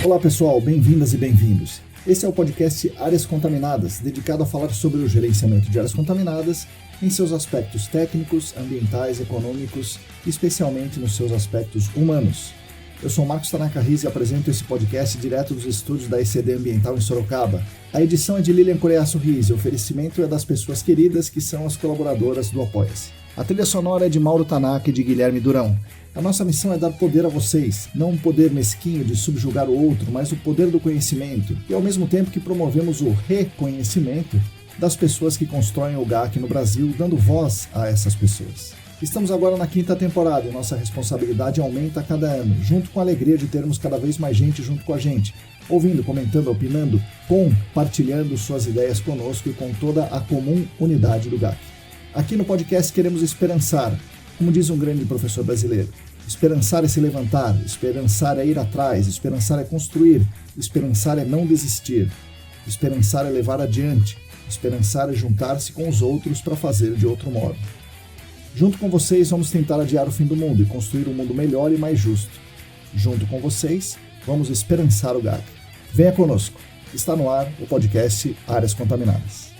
Olá pessoal, bem-vindas e bem-vindos. Esse é o podcast Áreas Contaminadas, dedicado a falar sobre o gerenciamento de áreas contaminadas em seus aspectos técnicos, ambientais, econômicos e especialmente nos seus aspectos humanos. Eu sou Marcos Tanaka Riz e apresento esse podcast direto dos estúdios da ECD Ambiental em Sorocaba. A edição é de Lilian Coreaço Riz e o oferecimento é das pessoas queridas que são as colaboradoras do Apoia-se. A trilha sonora é de Mauro Tanaka e de Guilherme Durão. A nossa missão é dar poder a vocês, não um poder mesquinho de subjugar o outro, mas o poder do conhecimento, e ao mesmo tempo que promovemos o reconhecimento das pessoas que constroem o GAC no Brasil, dando voz a essas pessoas. Estamos agora na 5ª temporada e nossa responsabilidade aumenta a cada ano, junto com a alegria de termos cada vez mais gente junto com a gente, ouvindo, comentando, opinando, compartilhando suas ideias conosco e com toda a comum unidade do GAC. Aqui no podcast queremos esperançar, como diz um grande professor brasileiro. Esperançar é se levantar, esperançar é ir atrás, esperançar é construir, esperançar é não desistir, esperançar é levar adiante, esperançar é juntar-se com os outros para fazer de outro modo. Junto com vocês vamos tentar adiar o fim do mundo e construir um mundo melhor e mais justo. Junto com vocês vamos esperançar o GAC. Venha conosco, está no ar o podcast Áreas Contaminadas.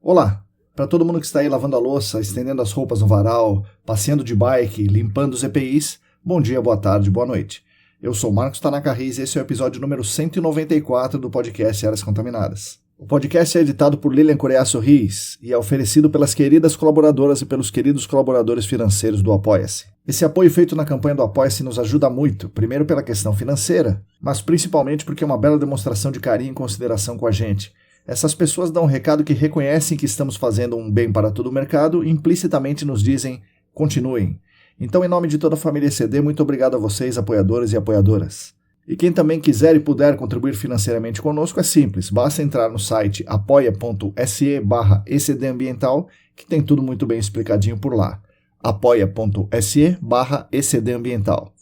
Olá, para todo mundo que está aí lavando a louça, estendendo as roupas no varal, passeando de bike, limpando os EPIs, bom dia, boa tarde, boa noite. Eu sou Marcos Tanaka Riz e esse é o episódio número 194 do podcast Áreas Contaminadas. O podcast é editado por Lilian Coreaço Riz e é oferecido pelas queridas colaboradoras e pelos queridos colaboradores financeiros do Apoia-se. Esse apoio feito na campanha do Apoia-se nos ajuda muito, primeiro pela questão financeira, mas principalmente porque é uma bela demonstração de carinho e consideração com a gente. Essas pessoas dão um recado que reconhecem que estamos fazendo um bem para todo o mercado e implicitamente nos dizem, continuem. Então, em nome de toda a família ECD, muito obrigado a vocês, apoiadores e apoiadoras. E quem também quiser e puder contribuir financeiramente conosco é simples, basta entrar no site apoia.se/ecdambiental, que tem tudo muito bem explicadinho por lá. apoia.se/ecdambiental.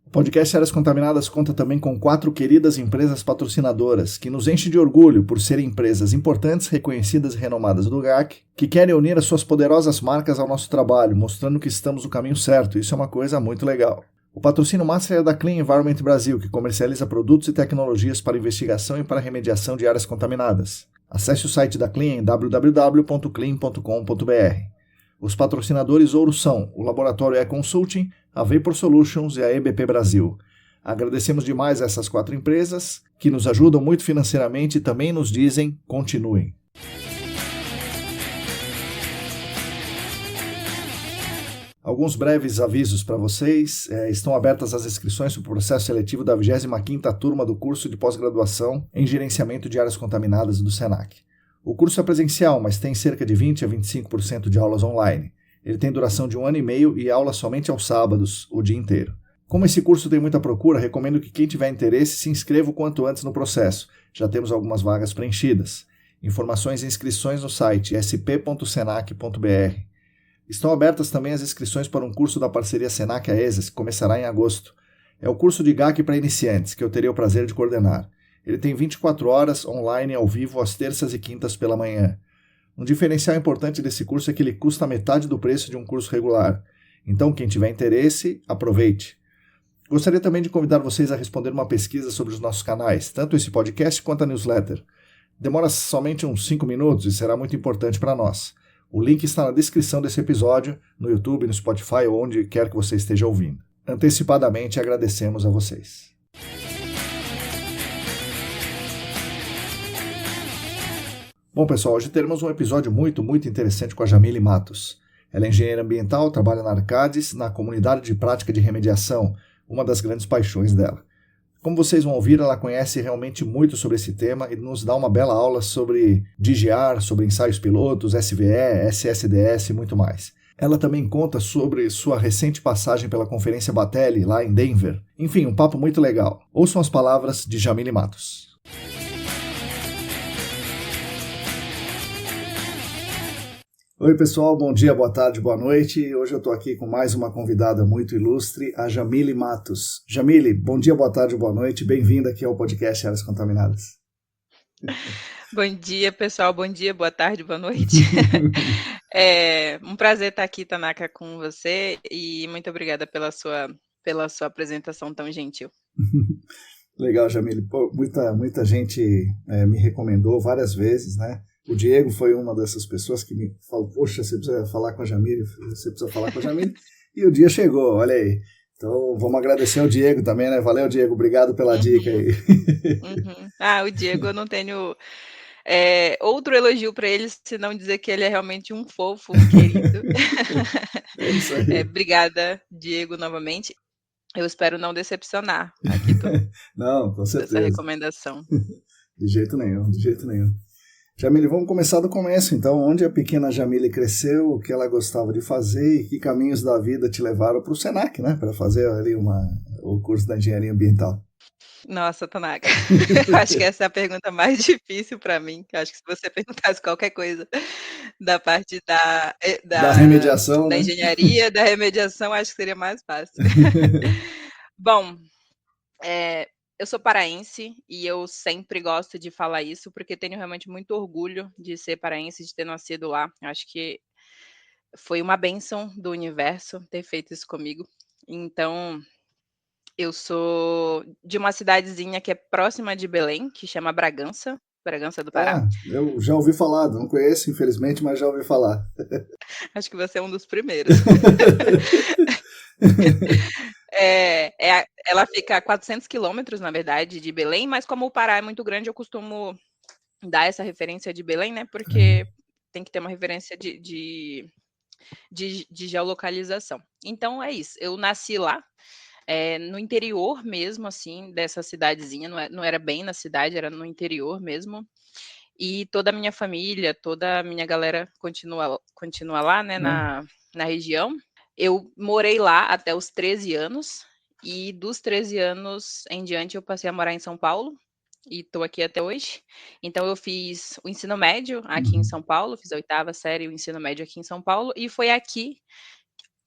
O podcast Áreas Contaminadas conta também com 4 queridas empresas patrocinadoras, que nos enchem de orgulho por serem empresas importantes, reconhecidas e renomadas do GAC, que querem unir as suas poderosas marcas ao nosso trabalho, mostrando que estamos no caminho certo. Isso é uma coisa muito legal. O patrocínio master é da Clean Environment Brasil, que comercializa produtos e tecnologias para investigação e para remediação de áreas contaminadas. Acesse o site da Clean em www.clean.com.br. Os patrocinadores ouro são o Laboratório E-Consulting, a Vapor Solutions e a EBP Brasil. Agradecemos demais a essas 4 empresas, que nos ajudam muito financeiramente e também nos dizem continuem. Alguns breves avisos para vocês. Estão abertas as inscrições para o processo seletivo da 25ª turma do curso de pós-graduação em Gerenciamento de Áreas Contaminadas do SENAC. O curso é presencial, mas tem cerca de 20 a 25% de aulas online. Ele tem duração de 1 ano e meio e aulas somente aos sábados, o dia inteiro. Como esse curso tem muita procura, recomendo que quem tiver interesse se inscreva o quanto antes no processo. Já temos algumas vagas preenchidas. Informações e inscrições no site sp.senac.br. Estão abertas também as inscrições para um curso da parceria Senac-AESAS, que começará em agosto. É o curso de GAC para iniciantes, que eu terei o prazer de coordenar. Ele tem 24 horas online ao vivo às terças e quintas pela manhã. Um diferencial importante desse curso é que ele custa metade do preço de um curso regular. Então, quem tiver interesse, aproveite. Gostaria também de convidar vocês a responder uma pesquisa sobre os nossos canais, tanto esse podcast quanto a newsletter. Demora somente uns 5 minutos e será muito importante para nós. O link está na descrição desse episódio, no YouTube, no Spotify ou onde quer que você esteja ouvindo. Antecipadamente agradecemos a vocês. Bom, pessoal, hoje teremos um episódio muito interessante com a Jamile Matos. Ela é engenheira ambiental, trabalha na Arcades, na comunidade de prática de remediação, uma das grandes paixões dela. Como vocês vão ouvir, ela conhece realmente muito sobre esse tema e nos dá uma bela aula sobre DGR, sobre ensaios pilotos, SVE, SSDS e muito mais. Ela também conta sobre sua recente passagem pela Conferência Batelli, lá em Denver. Enfim, um papo muito legal. Ouçam as palavras de Jamile Matos. Oi pessoal, bom dia, boa tarde, boa noite. Hoje eu estou aqui com mais uma convidada muito ilustre, a Jamile Matos. Jamile, bom dia, boa tarde, boa noite. Bem-vinda aqui ao podcast Áreas Contaminadas. Bom dia, pessoal. Bom dia, boa tarde, boa noite. É um prazer estar aqui, Tanaka, com você e muito obrigada pela sua apresentação tão gentil. Legal, Jamile. Pô, muita gente me recomendou várias vezes, né? O Diego foi uma dessas pessoas que me falou, poxa, você precisa falar com a Jamile, você precisa falar com a Jamile. E o dia chegou, olha aí. Então, vamos agradecer ao Diego também, né? Valeu, Diego, obrigado pela dica Uhum, aí. uhum. Ah, o Diego, eu não tenho outro elogio para ele, senão dizer que ele é realmente um fofo, um querido. É isso aí. Obrigada, Diego, novamente. Eu espero não decepcionar aqui toda Não, com essa certeza. recomendação. De jeito nenhum, de jeito nenhum. Jamile, vamos começar do começo, então. Onde a pequena Jamile cresceu, o que ela gostava de fazer e que caminhos da vida te levaram para o Senac, né? Para fazer ali o curso da engenharia ambiental. Nossa, Tanaka, eu acho que essa é a pergunta mais difícil para mim. Eu acho que se você perguntasse qualquer coisa da parte da, Da remediação, da né? engenharia, da remediação, acho que seria mais fácil. Bom, é, eu sou paraense e eu sempre gosto de falar isso porque tenho realmente muito orgulho de ser paraense, de ter nascido lá. Acho que foi uma bênção do universo ter feito isso comigo. Então, eu sou de uma cidadezinha que é próxima de Belém, que chama Bragança, Bragança do Pará. Ah, eu já ouvi falar, não conheço, infelizmente, mas já ouvi falar. Acho que você é um dos primeiros. Ela fica a 400 quilômetros, na verdade, de Belém, mas como o Pará é muito grande, eu costumo dar essa referência de Belém, né? Porque tem que ter uma referência de geolocalização. Então é isso. Eu nasci lá, no interior mesmo, assim, dessa cidadezinha. Não era bem na cidade, era no interior mesmo. E toda a minha família, toda a minha galera continua lá, né, Ah, na região. Eu morei lá até os 13 anos, e dos 13 anos em diante eu passei a morar em São Paulo, e estou aqui até hoje. Então eu fiz o ensino médio aqui em uhum. São Paulo, fiz a oitava série, o ensino médio aqui em São Paulo, e foi aqui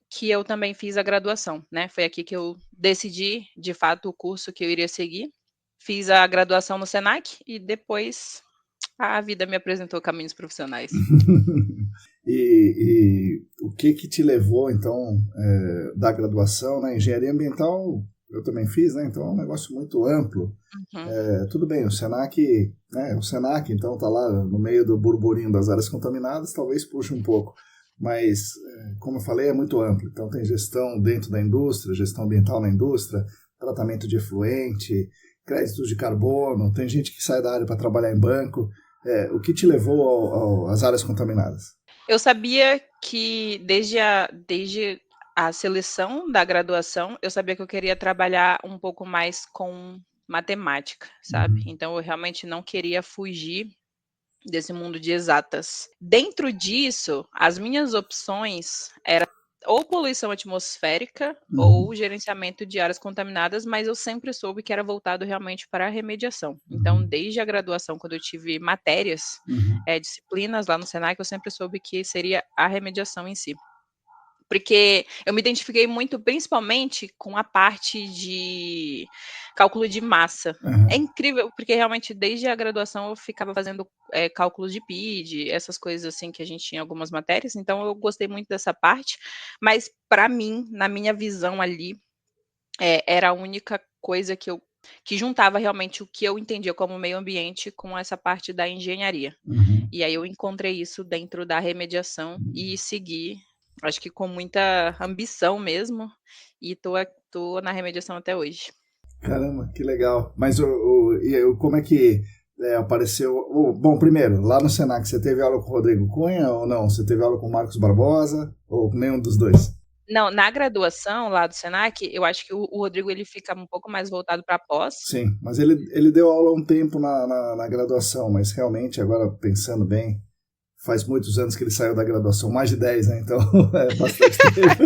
que eu também fiz a graduação, né? Foi aqui que eu decidi, de fato, o curso que eu iria seguir. Fiz a graduação no Senac e depois a vida me apresentou caminhos profissionais. E o que te levou, então, da graduação, né? Engenharia ambiental eu também fiz, né? Então é um negócio muito amplo. Uhum. Tudo bem, o Senac, né? O Senac, então, tá lá no meio do burburinho das áreas contaminadas, talvez puxe um pouco. Mas, como eu falei, é muito amplo. Então tem gestão dentro da indústria, gestão ambiental na indústria, tratamento de efluente, créditos de carbono, tem gente que sai da área para trabalhar em banco. O que te levou às áreas contaminadas? Eu sabia que desde a seleção da graduação, eu sabia que eu queria trabalhar um pouco mais com matemática, sabe? Uhum. Então eu realmente não queria fugir desse mundo de exatas. Dentro disso, as minhas opções eram ou poluição atmosférica ou Uhum. gerenciamento de áreas contaminadas, mas eu sempre soube que era voltado realmente para a remediação. Então, Uhum. desde a graduação, quando eu tive matérias, Uhum. disciplinas lá no Senai, eu sempre soube que seria a remediação em si. Porque eu me identifiquei muito, principalmente, com a parte de cálculo de massa. É Uhum. incrível, porque realmente desde a graduação eu ficava fazendo cálculos de PID, essas coisas assim que a gente tinha em algumas matérias, então eu gostei muito dessa parte, mas para mim, na minha visão ali, era a única coisa que juntava realmente o que eu entendia como meio ambiente com essa parte da engenharia. Uhum. E aí eu encontrei isso dentro da remediação e segui, acho que com muita ambição mesmo, e tô na remediação até hoje. Caramba, que legal. Mas como é que apareceu? Bom, primeiro, lá no Senac, você teve aula com o Rodrigo Cunha ou não? Você teve aula com o Marcos Barbosa ou nenhum dos dois? Não, na graduação lá do Senac, eu acho que o Rodrigo ele fica um pouco mais voltado para pós. Sim, mas ele deu aula há um tempo na graduação, mas realmente, agora pensando bem, faz muitos anos que ele saiu da graduação, mais de 10, né? Então é bastante tempo.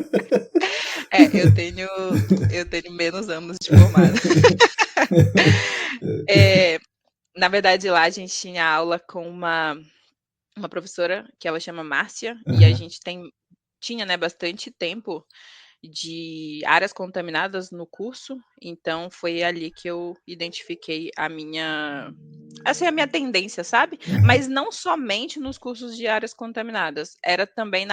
Eu tenho menos anos de formada. É, na verdade, lá a gente tinha aula com uma professora que ela chama Márcia, e a Uhum. gente tinha, né, bastante tempo de áreas contaminadas no curso, então foi ali que eu identifiquei a minha tendência, sabe? Aham, Mas não somente nos cursos de áreas contaminadas, era também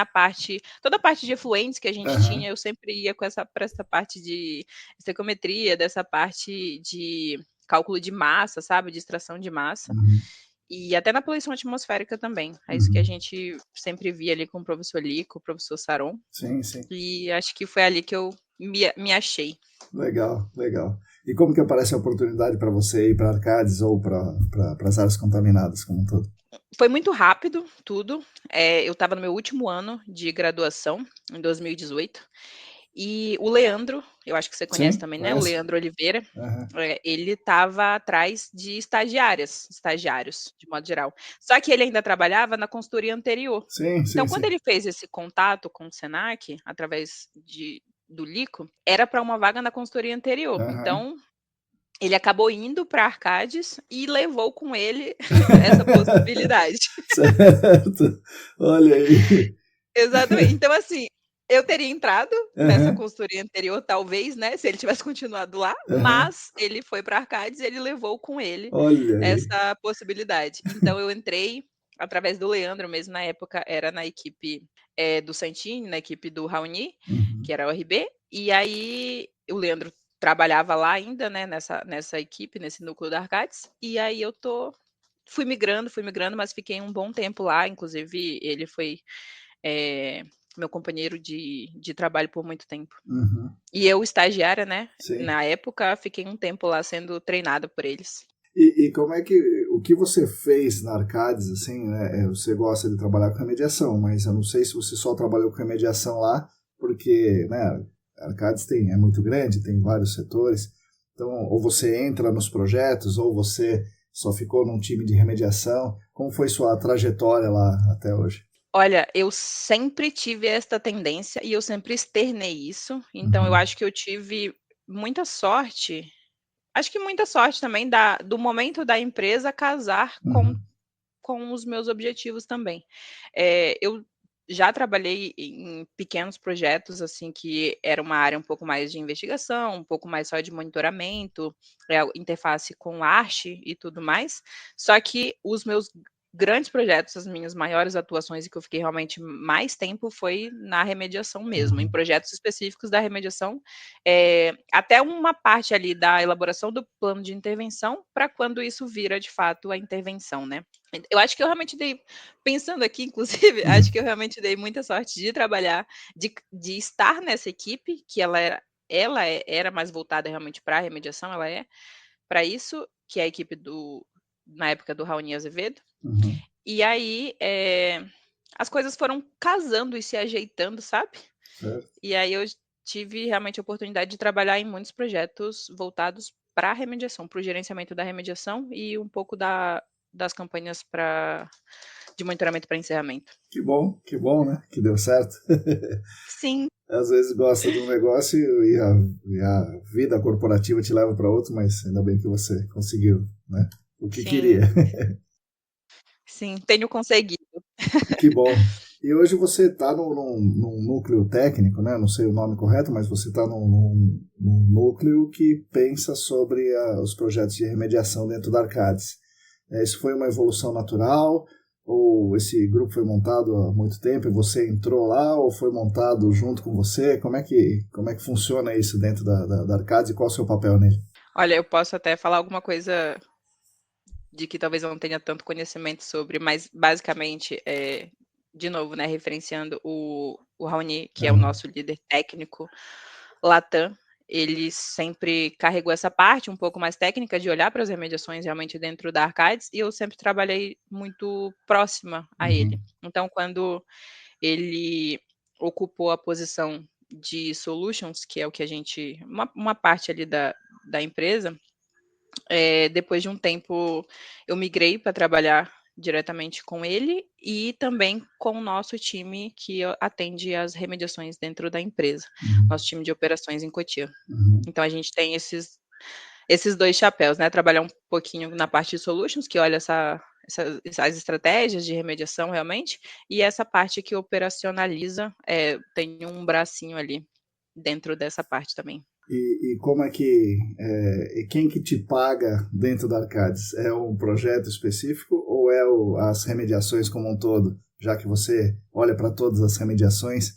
toda a parte de efluentes que a gente aham, tinha, eu sempre ia para essa parte de estequiometria, dessa parte de cálculo de massa, sabe? De extração de massa. uhum, E até na poluição atmosférica também. É isso que a uhum. gente sempre via ali com o professor Lico, o professor Saron. Sim, sim. E acho que foi ali que eu me achei. Legal, legal. E como que aparece a oportunidade para você ir para Arcades ou para as áreas contaminadas como um todo? Foi muito rápido tudo. Eu estava no meu último ano de graduação, em 2018, e o Leandro, eu acho que você conhece Sim, também, né, o conheço. Leandro Oliveira, Aham. ele estava atrás de estagiários, de modo geral. Só que ele ainda trabalhava na consultoria anterior. Sim, sim, Então, quando sim. ele fez esse contato com o Senac, através do Lico, era para uma vaga na consultoria anterior. Aham. Então, ele acabou indo para Arcades e levou com ele essa possibilidade. Certo. Olha aí. Exatamente. Então, assim, eu teria entrado nessa Aham, consultoria anterior, talvez, né, se ele tivesse continuado lá, aham. mas ele foi para Arcades e ele levou com ele Olha aí. essa possibilidade. Então eu entrei através do Leandro mesmo, na época era na equipe, do Santini, na equipe do Raoni, Uhum, que era o RB, e aí o Leandro trabalhava lá ainda, né, nessa equipe, nesse núcleo da Arcades, e aí fui migrando, mas fiquei um bom tempo lá, inclusive ele foi eh, meu companheiro de trabalho por muito tempo. uhum. E eu, estagiária, né, Sim. na época, fiquei um tempo lá sendo treinada por eles. E como é que o que você fez na Arcades, assim, né? Você gosta de trabalhar com remediação, mas eu não sei se você só trabalhou com remediação lá, porque, né, a Arcades é muito grande, tem vários setores. Então, ou você entra nos projetos, ou você só ficou num time de remediação. Como foi sua trajetória lá até hoje? Olha, eu sempre tive esta tendência e eu sempre externei isso, então eu Uhum, acho que eu tive muita sorte, acho que muita sorte também do momento da empresa casar com uhum, os meus objetivos também. Eu já trabalhei em pequenos projetos, assim, que era uma área um pouco mais de investigação, um pouco mais só de monitoramento, interface com arte e tudo mais, só que os meus grandes projetos, as minhas maiores atuações e que eu fiquei realmente mais tempo foi na remediação mesmo, em uhum, projetos específicos da remediação, até uma parte ali da elaboração do plano de intervenção, para quando isso vira de fato a intervenção, né. Eu acho que eu realmente dei pensando aqui, inclusive, acho uhum, que eu realmente dei muita sorte de trabalhar, de estar nessa equipe, que era mais voltada realmente para a remediação, ela é para isso, que é a equipe na época do Raoni Azevedo. uhum. E aí, as coisas foram casando e se ajeitando, sabe. Certo. E aí eu tive realmente a oportunidade de trabalhar em muitos projetos voltados para a remediação, para o gerenciamento da remediação e um pouco das campanhas de monitoramento para encerramento. Que bom, né? Que deu certo. Sim, Às vezes gosta de um negócio e a vida corporativa te leva para outro, mas ainda bem que você conseguiu, né? O que queria. sim, sim, tenho conseguido. Que bom. E hoje você está num núcleo técnico, né? Não sei o nome correto, mas você está num núcleo que pensa sobre os projetos de remediação dentro da Arcades. Isso foi uma evolução natural? Ou esse grupo foi montado há muito tempo e você entrou lá? Ou foi montado junto com você? Como é que funciona isso dentro da Arcades e qual é o seu papel nele? Olha, eu posso até falar alguma coisa de que talvez eu não tenha tanto conhecimento sobre, mas basicamente, de novo, né, referenciando o Raoni, que é o Aham, nosso líder técnico Latam, ele sempre carregou essa parte um pouco mais técnica de olhar para as remediações realmente dentro da Arcades, e eu sempre trabalhei muito próxima a ele. uhum, Então, quando ele ocupou a posição de solutions, que é o que a gente uma parte ali da empresa, depois de um tempo eu migrei para trabalhar diretamente com ele e também com o nosso time que atende as remediações dentro da empresa, uhum, nosso time de operações em Cotia. uhum, Então a gente tem esses 2 chapéus, né, trabalhar um pouquinho na parte de solutions, que olha essas estratégias de remediação realmente, e essa parte que operacionaliza, tem um bracinho ali. dentro dessa parte também. E como é que e quem que te paga dentro da Arcadis? É um projeto específico ou é as remediações como um todo? Já que você olha para todas as remediações,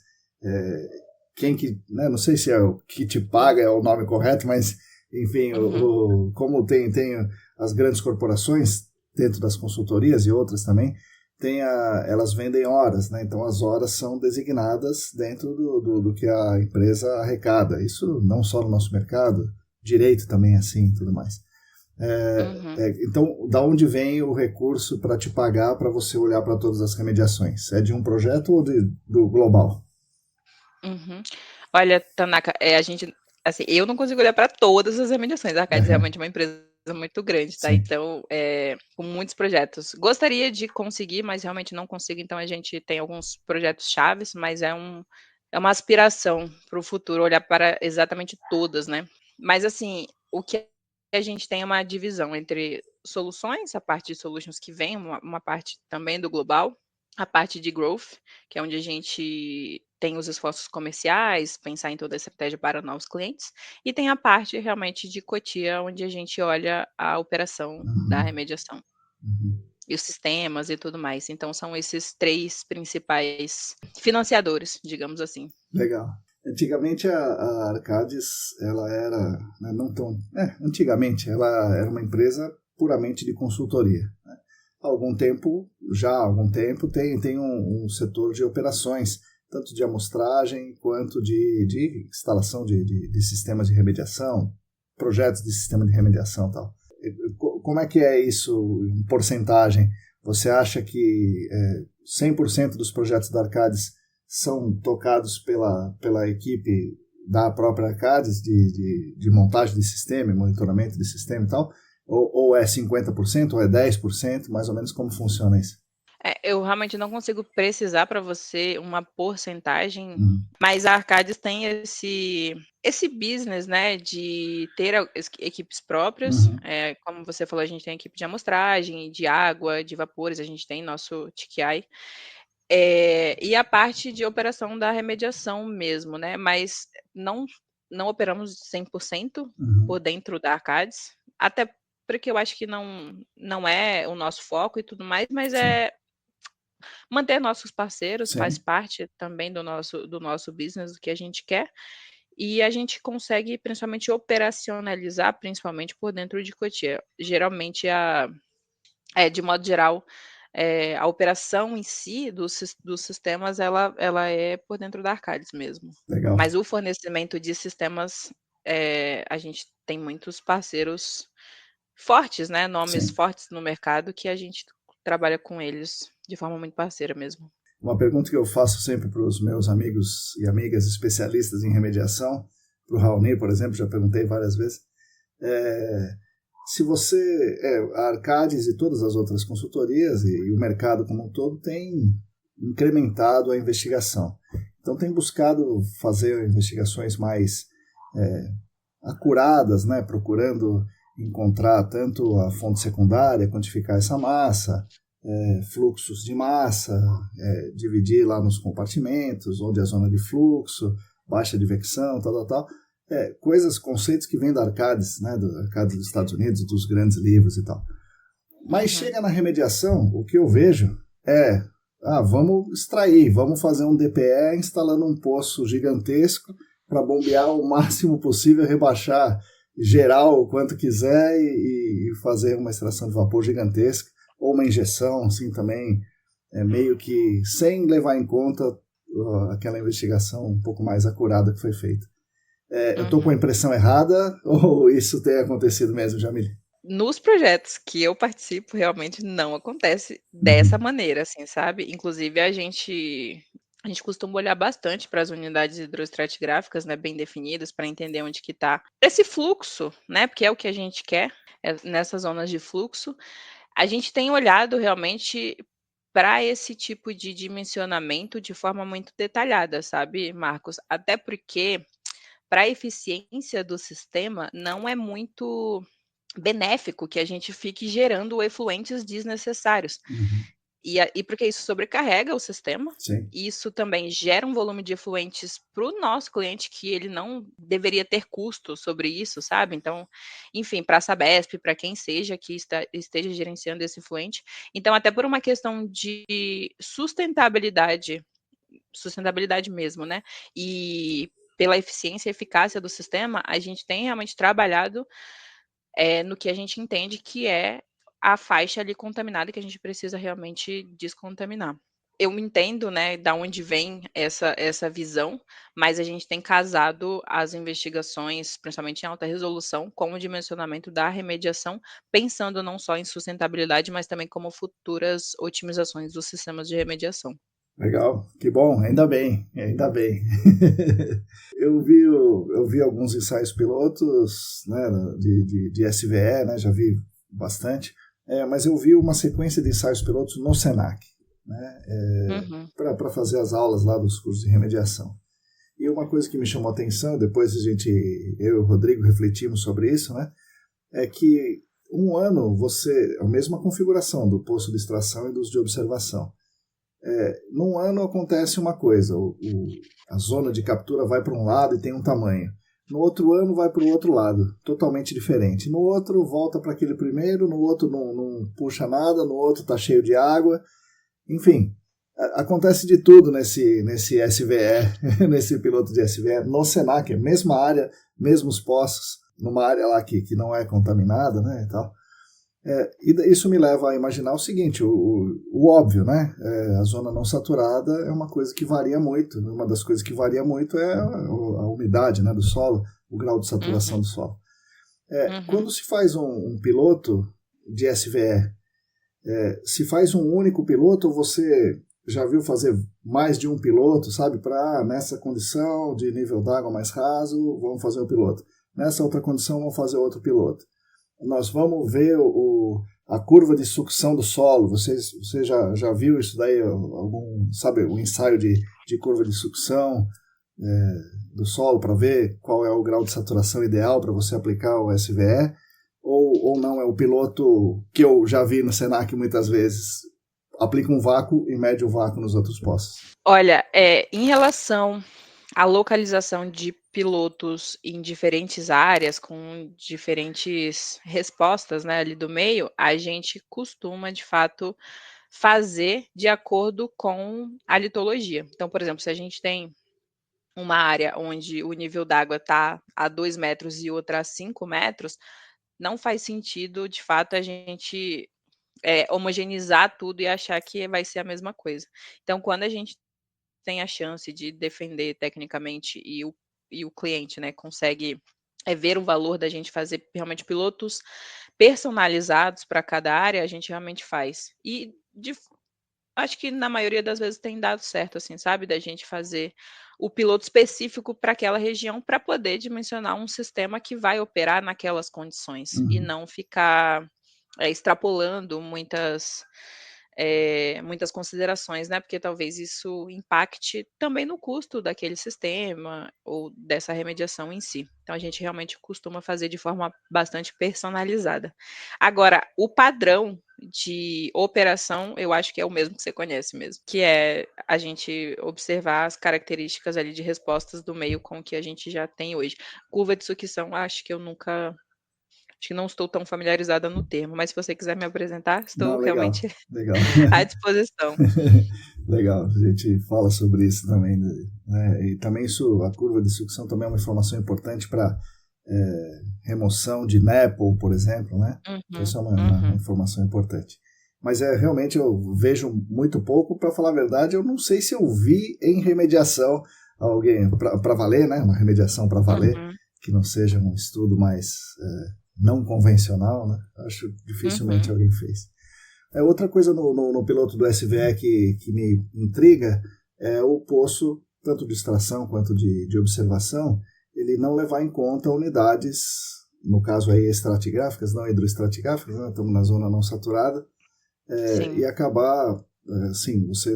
quem que, né, não sei se é o que te paga é o nome correto, mas enfim, como tem as grandes corporações dentro das consultorias e outras também, elas vendem horas, né? Então as horas são designadas dentro do que a empresa arrecada. Isso não só no nosso mercado, direito também assim e tudo mais. Então, da onde vem o recurso para te pagar para você olhar para todas as remediações? É de um projeto ou do global? Olha, Tanaka, a gente, assim, eu não consigo olhar para todas as remediações. A Arcadis realmente é uma empresa muito grande, tá? Sim. Então, com muitos projetos. Gostaria de conseguir, mas realmente não consigo. Então, a gente tem alguns projetos chaves, mas é uma aspiração para o futuro olhar para exatamente todas, né? Mas, assim, o que a gente tem é uma divisão entre soluções, a parte de solutions que vem, uma parte também do global, a parte de growth, que é onde a gente tem os esforços comerciais, pensar em toda a estratégia para novos clientes, e tem a parte realmente de Cotia, onde a gente olha a operação da remediação e os sistemas e tudo mais. Então, são esses 3 principais financiadores, digamos assim. Legal. Antigamente a Arcadis, ela era, né, não tão, antigamente ela era uma empresa puramente de consultoria, né? Há algum tempo tem um setor de operações, tanto de amostragem quanto de instalação de sistemas de remediação, projetos de sistema de remediação e tal. Como é que é isso em porcentagem? Você acha que 100% dos projetos da Arcadis são tocados pela equipe da própria Arcadis de montagem de sistema, monitoramento de sistema e tal? Ou é 50%, ou é 10%, mais ou menos como funciona isso? Eu realmente não consigo precisar para você uma porcentagem, mas a Arcadis tem esse business, né, de ter equipes próprias. Como você falou, a gente tem equipe de amostragem, de água, de vapores, a gente tem nosso TQI. E a parte de operação da remediação mesmo, né? Mas não operamos 100% por dentro da Arcadis, até porque eu acho que não é o nosso foco e tudo mais, mas manter nossos parceiros faz parte também do nosso business, do que a gente quer, e a gente consegue principalmente operacionalizar, principalmente por dentro de Cotia. Geralmente de modo geral, a operação em si dos sistemas, ela é por dentro da Arcadis mesmo. Legal. Mas o fornecimento de sistemas, a gente tem muitos parceiros fortes, né, nomes fortes no mercado que a gente trabalha com eles de forma muito parceira mesmo. Uma pergunta que eu faço sempre para os meus amigos e amigas especialistas em remediação, para o Raoni, por exemplo, já perguntei várias vezes, se você, a Arcadis e todas as outras consultorias e o mercado como um todo tem incrementado a investigação. Então tem buscado fazer investigações mais acuradas, né, procurando encontrar tanto a fonte secundária, quantificar essa massa, fluxos de massa, dividir lá nos compartimentos, onde é a zona de fluxo, baixa advecção, tal. Conceitos que vêm da Arcadis, né, do Arcadis dos Estados Unidos, dos grandes livros e tal. Mas chega na remediação, o que eu vejo vamos extrair, vamos fazer um DPE instalando um poço gigantesco para bombear o máximo possível, rebaixar geral o quanto quiser e fazer uma extração de vapor gigantesca, ou uma injeção, assim, também, meio que sem levar em conta aquela investigação um pouco mais acurada que foi feita. Eu estou com a impressão errada ou isso tem acontecido mesmo, Jamile? Nos projetos que eu participo, realmente não acontece dessa maneira, assim, sabe? Inclusive, a gente costuma olhar bastante para as unidades hidroestratigráficas, né, bem definidas, para entender onde que está esse fluxo, né? Porque é o que a gente quer, nessas zonas de fluxo. A gente tem olhado realmente para esse tipo de dimensionamento de forma muito detalhada, sabe, Marcos? Até porque, para a eficiência do sistema, não é muito benéfico que a gente fique gerando efluentes desnecessários. E porque isso sobrecarrega o sistema, Sim. e isso também gera um volume de efluentes para o nosso cliente que ele não deveria ter custo sobre isso, sabe? Então, enfim, para a Sabesp, para quem seja que esteja gerenciando esse efluente. Então, até por uma questão de sustentabilidade mesmo, né? E pela eficiência e eficácia do sistema, a gente tem realmente trabalhado no que a gente entende que é a faixa ali contaminada que a gente precisa realmente descontaminar. Eu entendo, né, da onde vem essa visão, mas a gente tem casado as investigações, principalmente em alta resolução, com o dimensionamento da remediação, pensando não só em sustentabilidade, mas também como futuras otimizações dos sistemas de remediação. Legal, que bom, ainda bem, ainda bem. Eu vi alguns ensaios pilotos, né, de SVE, né, já vi bastante, mas eu vi uma sequência de ensaios pilotos no Senac, né, para fazer as aulas lá dos cursos de remediação. E uma coisa que me chamou a atenção, depois eu e o Rodrigo refletimos sobre isso, né, é que um ano a mesma configuração do poço de extração e dos de observação. Num ano acontece uma coisa, a zona de captura vai para um lado e tem um tamanho. No outro ano vai para o outro lado, totalmente diferente. No outro volta para aquele primeiro, no outro não puxa nada, no outro está cheio de água. Enfim, acontece de tudo nesse SVE, nesse piloto de SVE, no Senac, mesma área, mesmos poços, numa área lá que não é contaminada, né, e tal. E isso me leva a imaginar o seguinte, o óbvio, né? A zona não saturada é uma coisa que varia muito. Uma das coisas que varia muito é a umidade, né, do solo, o grau de saturação do solo. Quando se faz um piloto de SVE, se faz um único piloto, você já viu fazer mais de um piloto, sabe? Para nessa condição de nível d'água mais raso, vamos fazer um piloto. Nessa outra condição, vamos fazer outro piloto. Nós vamos ver a curva de sucção do solo. Você já viu isso daí? Sabe, o ensaio de curva de sucção do solo para ver qual é o grau de saturação ideal para você aplicar o SVE? Ou não, é o piloto que eu já vi no Senac muitas vezes, aplica um vácuo e mede o vácuo nos outros poços? Olha, em relação à localização de pilotos em diferentes áreas, com diferentes respostas, né, ali do meio, a gente costuma, de fato, fazer de acordo com a litologia. Então, por exemplo, se a gente tem uma área onde o nível d'água está a 2 metros e outra a 5 metros, não faz sentido, de fato, a gente homogeneizar tudo e achar que vai ser a mesma coisa. Então, quando a gente tem a chance de defender tecnicamente e o cliente, né, consegue ver o valor da gente fazer realmente pilotos personalizados para cada área, a gente realmente faz. E acho que na maioria das vezes tem dado certo, assim, sabe, da gente fazer o piloto específico para aquela região para poder dimensionar um sistema que vai operar naquelas condições e não ficar extrapolando muitas considerações, né, porque talvez isso impacte também no custo daquele sistema ou dessa remediação em si. Então a gente realmente costuma fazer de forma bastante personalizada. Agora, o padrão de operação, eu acho que é o mesmo que você conhece mesmo, que é a gente observar as características ali de respostas do meio com o que a gente já tem hoje. Curva de sucção, acho que não estou tão familiarizada no termo, mas se você quiser me apresentar, estou Não, legal, realmente legal. à disposição. Legal, a gente fala sobre isso também, né? E também a curva de sucção também é uma informação importante para remoção de NEPL, por exemplo, né? Isso é uma informação importante. Mas realmente eu vejo muito pouco, para falar a verdade, eu não sei se eu vi em remediação alguém, para valer, né? Uma remediação para valer, que não seja um estudo mais não convencional, né? Acho que dificilmente alguém fez. Outra coisa no piloto do SVE que me intriga é o poço, tanto de extração quanto de observação, ele não levar em conta unidades, no caso aí estratigráficas, não hidroestratigráficas, né? Estamos na zona não saturada, e acabar, assim, você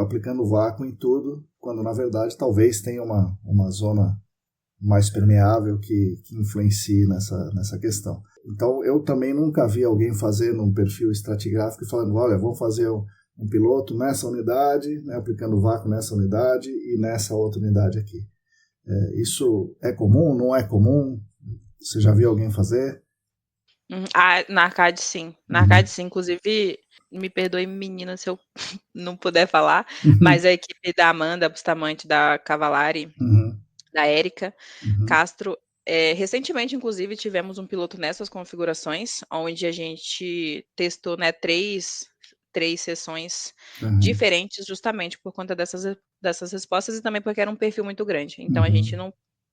aplicando vácuo em tudo, quando na verdade talvez tenha uma zona mais permeável que influencie nessa questão. Então, eu também nunca vi alguém fazendo um perfil estratigráfico e falando, olha, vamos fazer um piloto nessa unidade, né, aplicando vácuo nessa unidade e nessa outra unidade aqui. Isso é comum, não é comum? Você já viu alguém fazer? Na Arcade, sim. Na Arcade, sim. Inclusive, me perdoe, menina, se eu não puder falar, mas a equipe da Amanda Bustamante, da Cavalari, da Érica Castro, recentemente, inclusive, tivemos um piloto nessas configurações, onde a gente testou, né, três sessões diferentes, justamente por conta dessas respostas e também porque era um perfil muito grande. Então, a gente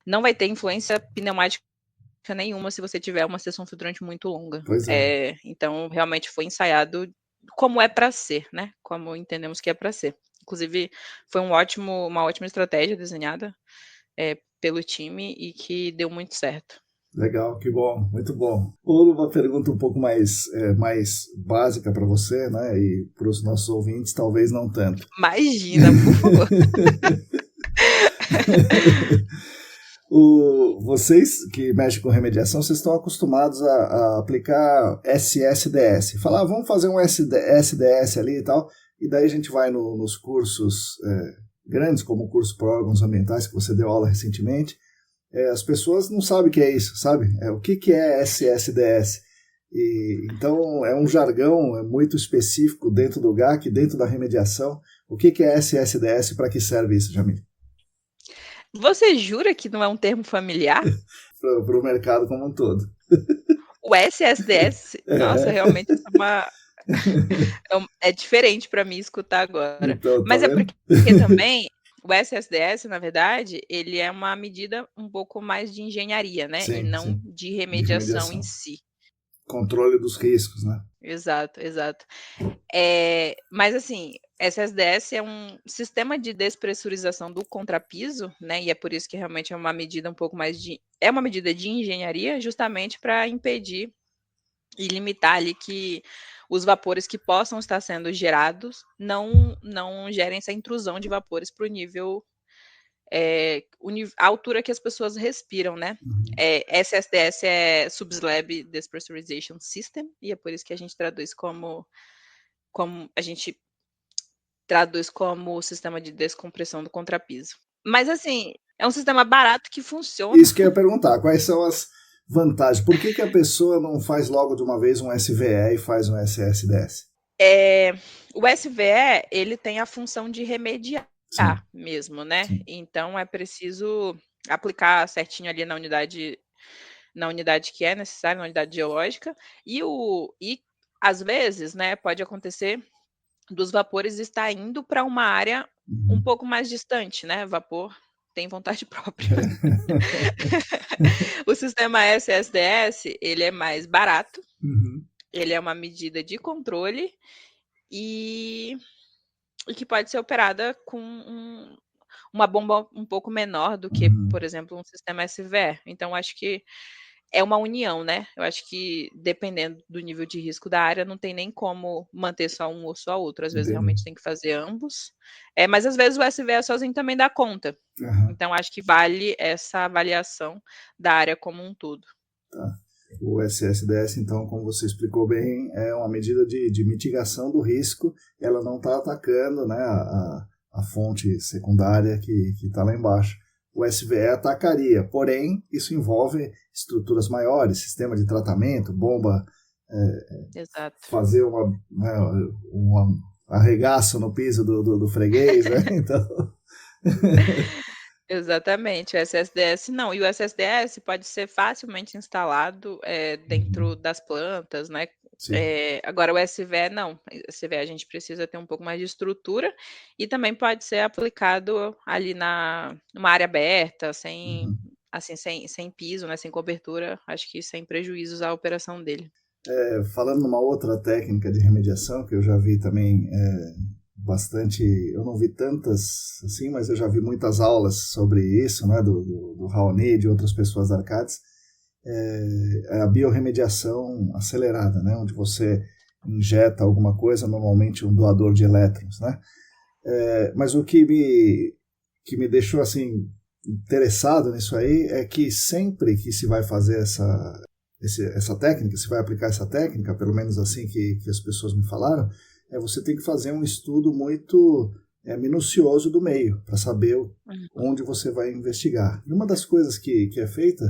não vai ter influência pneumática nenhuma se você tiver uma sessão filtrante muito longa. Pois é. Então, realmente foi ensaiado como é para ser, né? Como entendemos que é para ser. Inclusive, foi uma ótima estratégia desenhada pelo time e que deu muito certo. Legal, que bom, muito bom. Uma pergunta um pouco mais básica para você, né? E para os nossos ouvintes, talvez não tanto. Imagina, por favor. Vocês que mexem com remediação, vocês estão acostumados a aplicar SSDS. Falar, vamos fazer um SDS ali e tal, e daí a gente vai nos cursos grandes, como o curso para órgãos ambientais, que você deu aula recentemente, as pessoas não sabem o que é isso, sabe? O que é SSDS? Então, é um jargão muito específico dentro do GAC, dentro da remediação. O que é SSDS e para que serve isso, Jamil? Você jura que não é um termo familiar? Para o mercado como um todo. O SSDS, nossa, realmente é diferente para mim escutar agora. Então, mas é porque também o SSDS, na verdade, ele é uma medida um pouco mais de engenharia, né? Sim, e não sim. de remediação em si. Controle dos riscos, né? Exato. Mas assim, SSDS é um sistema de despressurização do contrapiso, né? E é por isso que realmente é uma medida um pouco mais é uma medida de engenharia, justamente para impedir e limitar ali que os vapores que possam estar sendo gerados não gerem essa intrusão de vapores para o nível, a altura que as pessoas respiram, né? SSDS é Subslab Despressurization System, e é por isso que a gente traduz como sistema de descompressão do contrapiso. Mas assim, é um sistema barato que funciona. Isso que eu ia perguntar, quais são as vantagens? Por que a pessoa não faz logo de uma vez um SVE e faz um SSDS? O SVE, ele tem a função de remediar mesmo, né? Sim. Então, é preciso aplicar certinho ali na unidade que é necessária, na unidade geológica. E às vezes, né, pode acontecer dos vapores estar indo para uma área um pouco mais distante, né? Vapor tem vontade própria. O sistema SSDS, ele é mais barato, ele é uma medida de controle e que pode ser operada com uma bomba um pouco menor do que, por exemplo, um sistema SVE. Então, acho que é uma união, né? Eu acho que, dependendo do nível de risco da área, não tem nem como manter só um ou só outro. Às vezes, realmente tem que fazer ambos. Mas, às vezes, o SVE sozinho também dá conta. Então, acho que vale essa avaliação da área como um todo. Tá. O SSDS, então, como você explicou bem, é uma medida de mitigação do risco. Ela não está atacando, né, a fonte secundária que está lá embaixo. O SVE atacaria, porém, isso envolve estruturas maiores, sistema de tratamento, bomba, fazer um arregaço no piso do freguês, né? Então... Exatamente, o SSDS não. E o SSDS pode ser facilmente instalado dentro das plantas, né? Agora, o SVE não. O SVE a gente precisa ter um pouco mais de estrutura e também pode ser aplicado ali numa área aberta, sem piso, né? Sem cobertura. Acho que sem prejuízos à operação dele. Falando numa outra técnica de remediação, que eu já vi também bastante, eu não vi tantas assim, mas eu já vi muitas aulas sobre isso, né, do Raoni e de outras pessoas da Arcades, é a biorremediação acelerada, né, onde você injeta alguma coisa, normalmente um doador de elétrons, né, mas o que me deixou assim interessado nisso aí é que sempre que se vai fazer essa técnica, se vai aplicar essa técnica, pelo menos assim que as pessoas me falaram, você tem que fazer um estudo muito minucioso do meio, para saber onde você vai investigar. E uma das coisas que é feita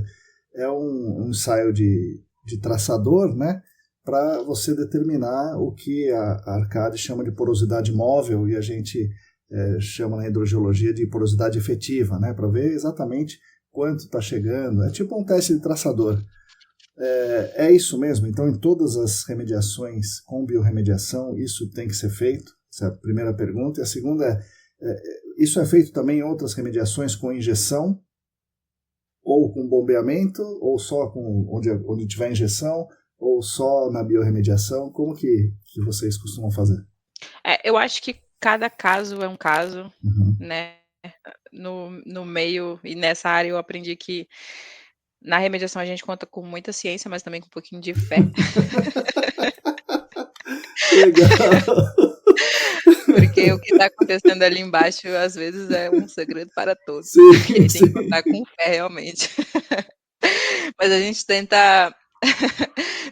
é um ensaio de traçador, né, para você determinar o que a Arcade chama de porosidade móvel e a gente chama na hidrogeologia de porosidade efetiva, né, para ver exatamente quanto está chegando. É tipo um teste de traçador. É isso mesmo? Então, em todas as remediações com biorremediação, isso tem que ser feito? Essa é a primeira pergunta. E a segunda isso é feito também em outras remediações com injeção, ou com bombeamento, ou só com onde tiver injeção, ou só na biorremediação? Como que vocês costumam fazer? Eu acho que cada caso é um caso, né? No meio e nessa área eu aprendi que na remediação a gente conta com muita ciência, mas também com um pouquinho de fé. Legal! Porque o que está acontecendo ali embaixo, às vezes, é um segredo para todos. Sim, e tem que contar com fé, realmente. Mas a gente tenta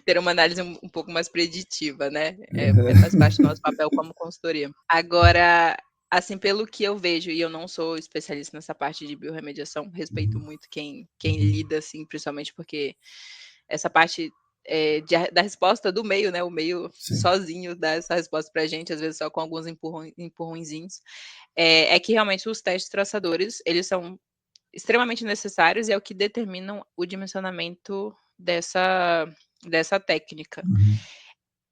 ter uma análise um pouco mais preditiva, né? Faz parte do nosso papel como consultoria. Agora, assim, pelo que eu vejo, e eu não sou especialista nessa parte de biorremediação, respeito muito quem lida, assim, principalmente porque essa parte da resposta do meio, né? O meio sozinho dá essa resposta pra gente, às vezes só com alguns empurrõezinhos. É que realmente os testes traçadores, eles são extremamente necessários e é o que determinam o dimensionamento dessa técnica.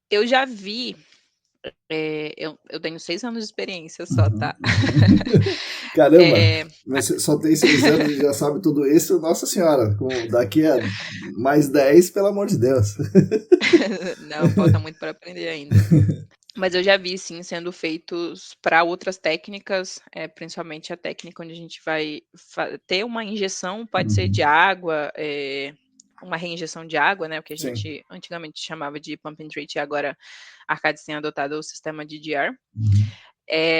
Eu já vi, eu tenho 6 anos de experiência só, tá? Caramba, mas você só tem 6 anos e já sabe tudo isso? Nossa senhora, daqui a mais 10, pelo amor de Deus. Não, falta muito para aprender ainda. Mas eu já vi, sim, sendo feitos para outras técnicas, principalmente a técnica onde a gente vai ter uma injeção, pode ser de água, uma reinjeção de água, né? O que a gente antigamente chamava de pump and treat, e agora a Arcades tem adotado o sistema DDR.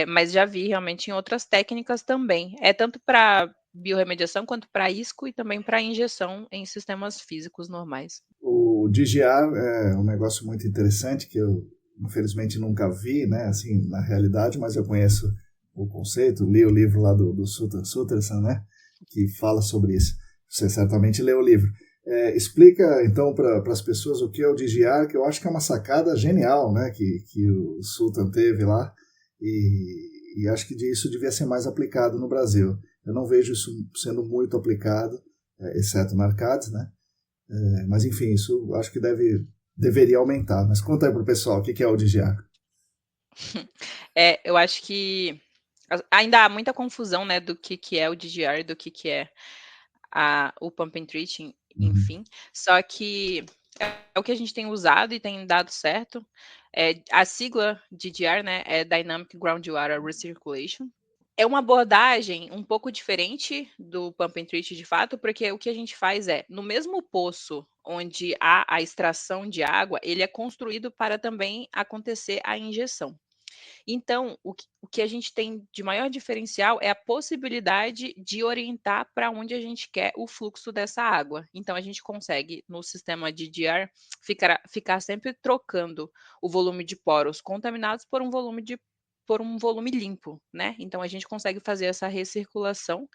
Mas já vi realmente em outras técnicas também. Tanto para biorremediação quanto para isco e também para injeção em sistemas físicos normais. O DGR é um negócio muito interessante que eu infelizmente nunca vi, né, assim, na realidade, mas eu conheço o conceito, li o livro lá do Sutherson, né, que fala sobre isso. Você certamente leu o livro. Explica, então, para as pessoas o que é o DGR, que eu acho que é uma sacada genial, né, que o Sultan teve lá, e acho que isso devia ser mais aplicado no Brasil. Eu não vejo isso sendo muito aplicado, exceto na Arcades, né, mas enfim, isso acho que deveria aumentar. Mas conta aí para o pessoal, o que é o DGR? Eu acho que ainda há muita confusão, né, do que é o DGR, do que é o pump and treat, enfim. Só que é o que a gente tem usado e tem dado certo. A sigla DGR, né, é Dynamic Groundwater Recirculation. É uma abordagem um pouco diferente do pump and treat, de fato, porque o que a gente faz no mesmo poço onde há a extração de água, ele é construído para também acontecer a injeção. Então, o que a gente tem de maior diferencial é a possibilidade de orientar para onde a gente quer o fluxo dessa água. Então, a gente consegue, no sistema de DDR, ficar sempre trocando o volume de poros contaminados por um volume limpo, né? Então, a gente consegue fazer essa recirculação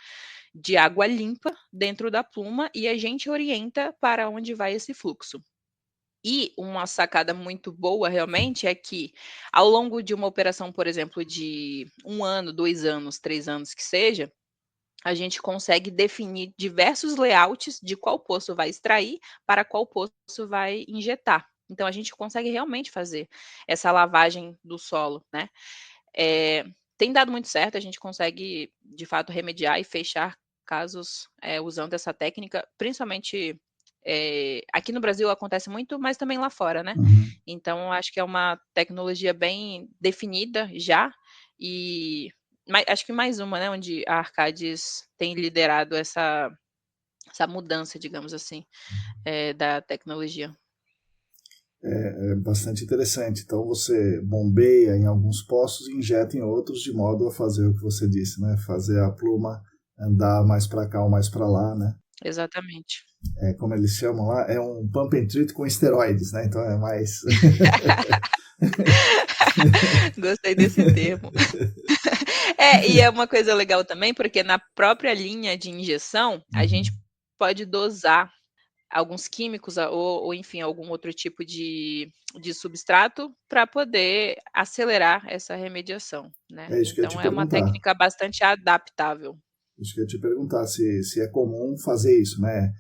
de água limpa dentro da pluma e a gente orienta para onde vai esse fluxo. E uma sacada muito boa, realmente, é que ao longo de uma operação, por exemplo, de 1 ano, 2 anos, 3 anos que seja, a gente consegue definir diversos layouts de qual poço vai extrair para qual poço vai injetar. Então, a gente consegue realmente fazer essa lavagem do solo, né? Tem dado muito certo, a gente consegue, de fato, remediar e fechar casos usando essa técnica, principalmente aqui no Brasil acontece muito, mas também lá fora, né? Então, acho que é uma tecnologia bem definida já, e acho que mais uma, né, onde a Arcades tem liderado essa mudança, digamos assim, da tecnologia. É bastante interessante. Então você bombeia em alguns poços e injeta em outros de modo a fazer o que você disse, né? Fazer a pluma andar mais para cá ou mais para lá, né? Exatamente. Como eles chamam lá, é um pump and treat com esteroides, né? Então é mais Gostei desse termo. E é uma coisa legal também, porque na própria linha de injeção, a gente Uhum. pode dosar alguns químicos ou enfim, algum outro tipo de substrato para poder acelerar essa remediação, né. É isso que eu ia te Então é uma perguntar. técnica bastante adaptável. Isso que eu ia te perguntar, se é comum fazer isso, né?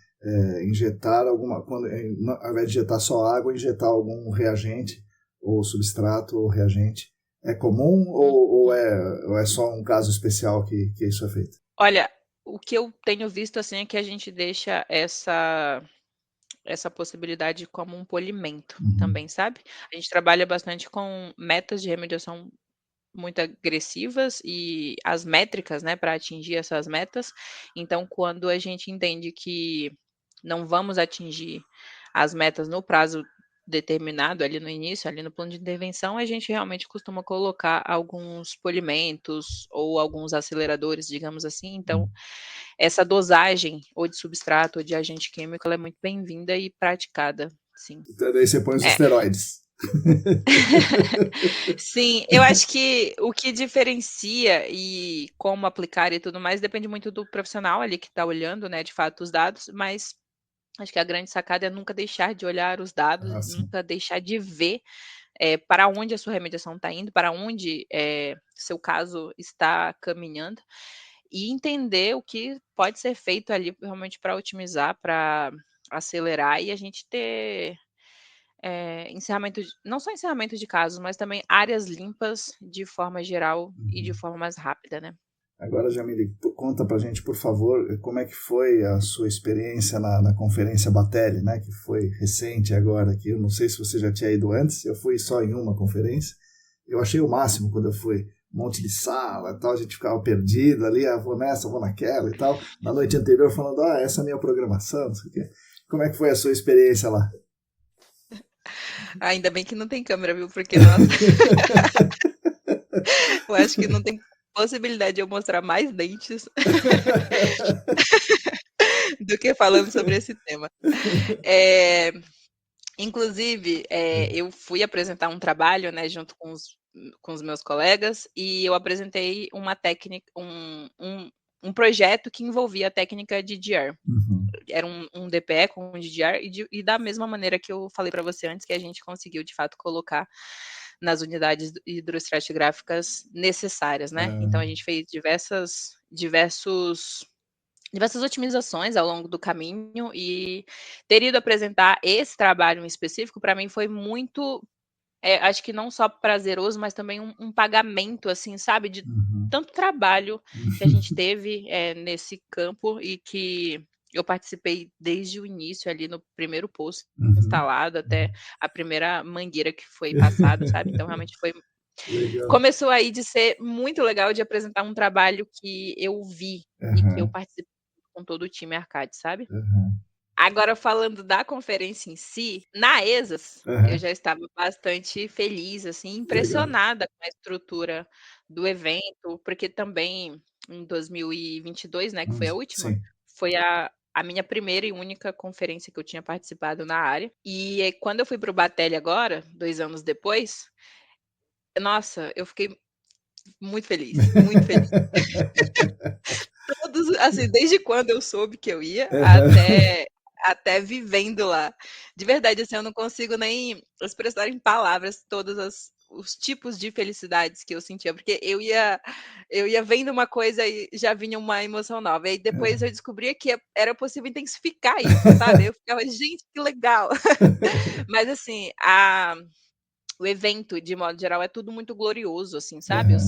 Injetar alguma, ao invés de injetar só água, injetar algum reagente, ou substrato, ou reagente. É comum Uhum. ou é só um caso especial que isso é feito? Olha, o que eu tenho visto, assim, é que a gente deixa essa possibilidade como um polimento Uhum. também, sabe. A gente trabalha bastante com metas de remediação muito agressivas e as métricas, né, para atingir essas metas. Então, quando a gente entende que não vamos atingir as metas no prazo determinado ali no início, ali no plano de intervenção, a gente realmente costuma colocar alguns polimentos ou alguns aceleradores, digamos assim. Então, Uhum. essa dosagem ou de substrato ou de agente químico, ela é muito bem-vinda e praticada, sim. Então, daí você põe os É. esteroides. Sim, eu acho que o que diferencia e como aplicar e tudo mais depende muito do profissional ali que está olhando, né, de fato os dados, mas acho que a grande sacada é nunca deixar de olhar os dados, Ah, sim. nunca deixar de ver, para onde a sua remediação está indo, para onde, seu caso está caminhando, e entender o que pode ser feito ali realmente para otimizar, para acelerar e a gente ter encerramento de não só encerramento de casos, mas também áreas limpas de forma geral e de Uhum. forma mais rápida, né. Agora, Jamile, conta pra gente, por favor, como é que foi a sua experiência na conferência Batelli, né, que foi recente agora, que eu não sei se você já tinha ido antes, eu fui só em uma conferência, eu achei o máximo quando eu fui, um monte de sala e tal, a gente ficava perdido ali, vou nessa, vou naquela e tal, na noite anterior falando, essa é a minha programação, não sei o quê. Como é que foi a sua experiência lá? Ainda bem que não tem câmera, viu, porque nossa, eu acho que não tem possibilidade de eu mostrar mais dentes do que falando sobre esse tema. Eh, inclusive, eu fui apresentar um trabalho, né, junto com os meus colegas, e eu apresentei uma técnica um projeto que envolvia a técnica DDR. Uhum. Era um DPE com um DDR e da mesma maneira que eu falei para você antes, que a gente conseguiu de fato colocar nas unidades hidroestratigráficas necessárias, né. Então a Ah, gente fez diversas otimizações ao longo do caminho e ter ido apresentar esse trabalho em específico para mim foi muito, acho que não só prazeroso, mas também um pagamento, assim, sabe, de uhum. tanto trabalho que a gente teve, nesse campo e que eu participei desde o início ali no primeiro poço Uhum. instalado até a primeira mangueira que foi passada, sabe. Então realmente Legal. começou aí de ser muito legal de apresentar um trabalho que eu vi e que eu Aham, participei com todo o time Arcade, sabe. aham, Agora falando da conferência em si, na ESAS, eu aham. já estava bastante feliz, assim, Legal. impressionada com a estrutura do evento, porque também em 2022, né, que foi a última, Sim. foi a minha primeira e única conferência que eu tinha participado na área. E quando eu fui para o Batelli agora, 2 anos depois, nossa, eu fiquei muito feliz, muito feliz. Todos assim, desde quando eu soube que eu ia, Aham. até vivendo lá. De verdade, assim, eu não consigo nem expressar em palavras todas as os tipos de felicidades que eu sentia, porque eu ia vendo uma coisa e já vinha uma emoção nova, e aí depois eu descobria que era possível intensificar isso, sabe. Eu ficava: "Gente, que legal". Mas assim, o evento, de modo geral, é tudo muito glorioso, assim, sabe. Aham.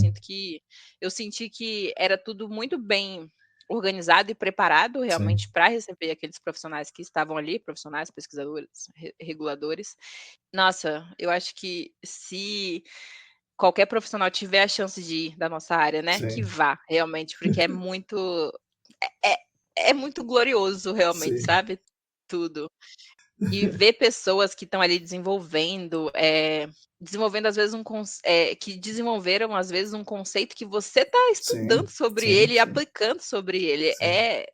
Eu senti que era tudo muito bem organizado e preparado, Sim, realmente, para receber aqueles profissionais que estavam ali, profissionais, pesquisadores, reguladores. Nossa, eu acho que se qualquer profissional tiver a chance de ir da nossa área, né, que sim, vá, realmente, porque é é muito glorioso, realmente, sim, sabe, tudo. E ver pessoas que estão ali desenvolvendo, desenvolvendo às vezes que desenvolveram às vezes um conceito que você está estudando sim, sobre sim, ele e sim, aplicando sobre ele. sim.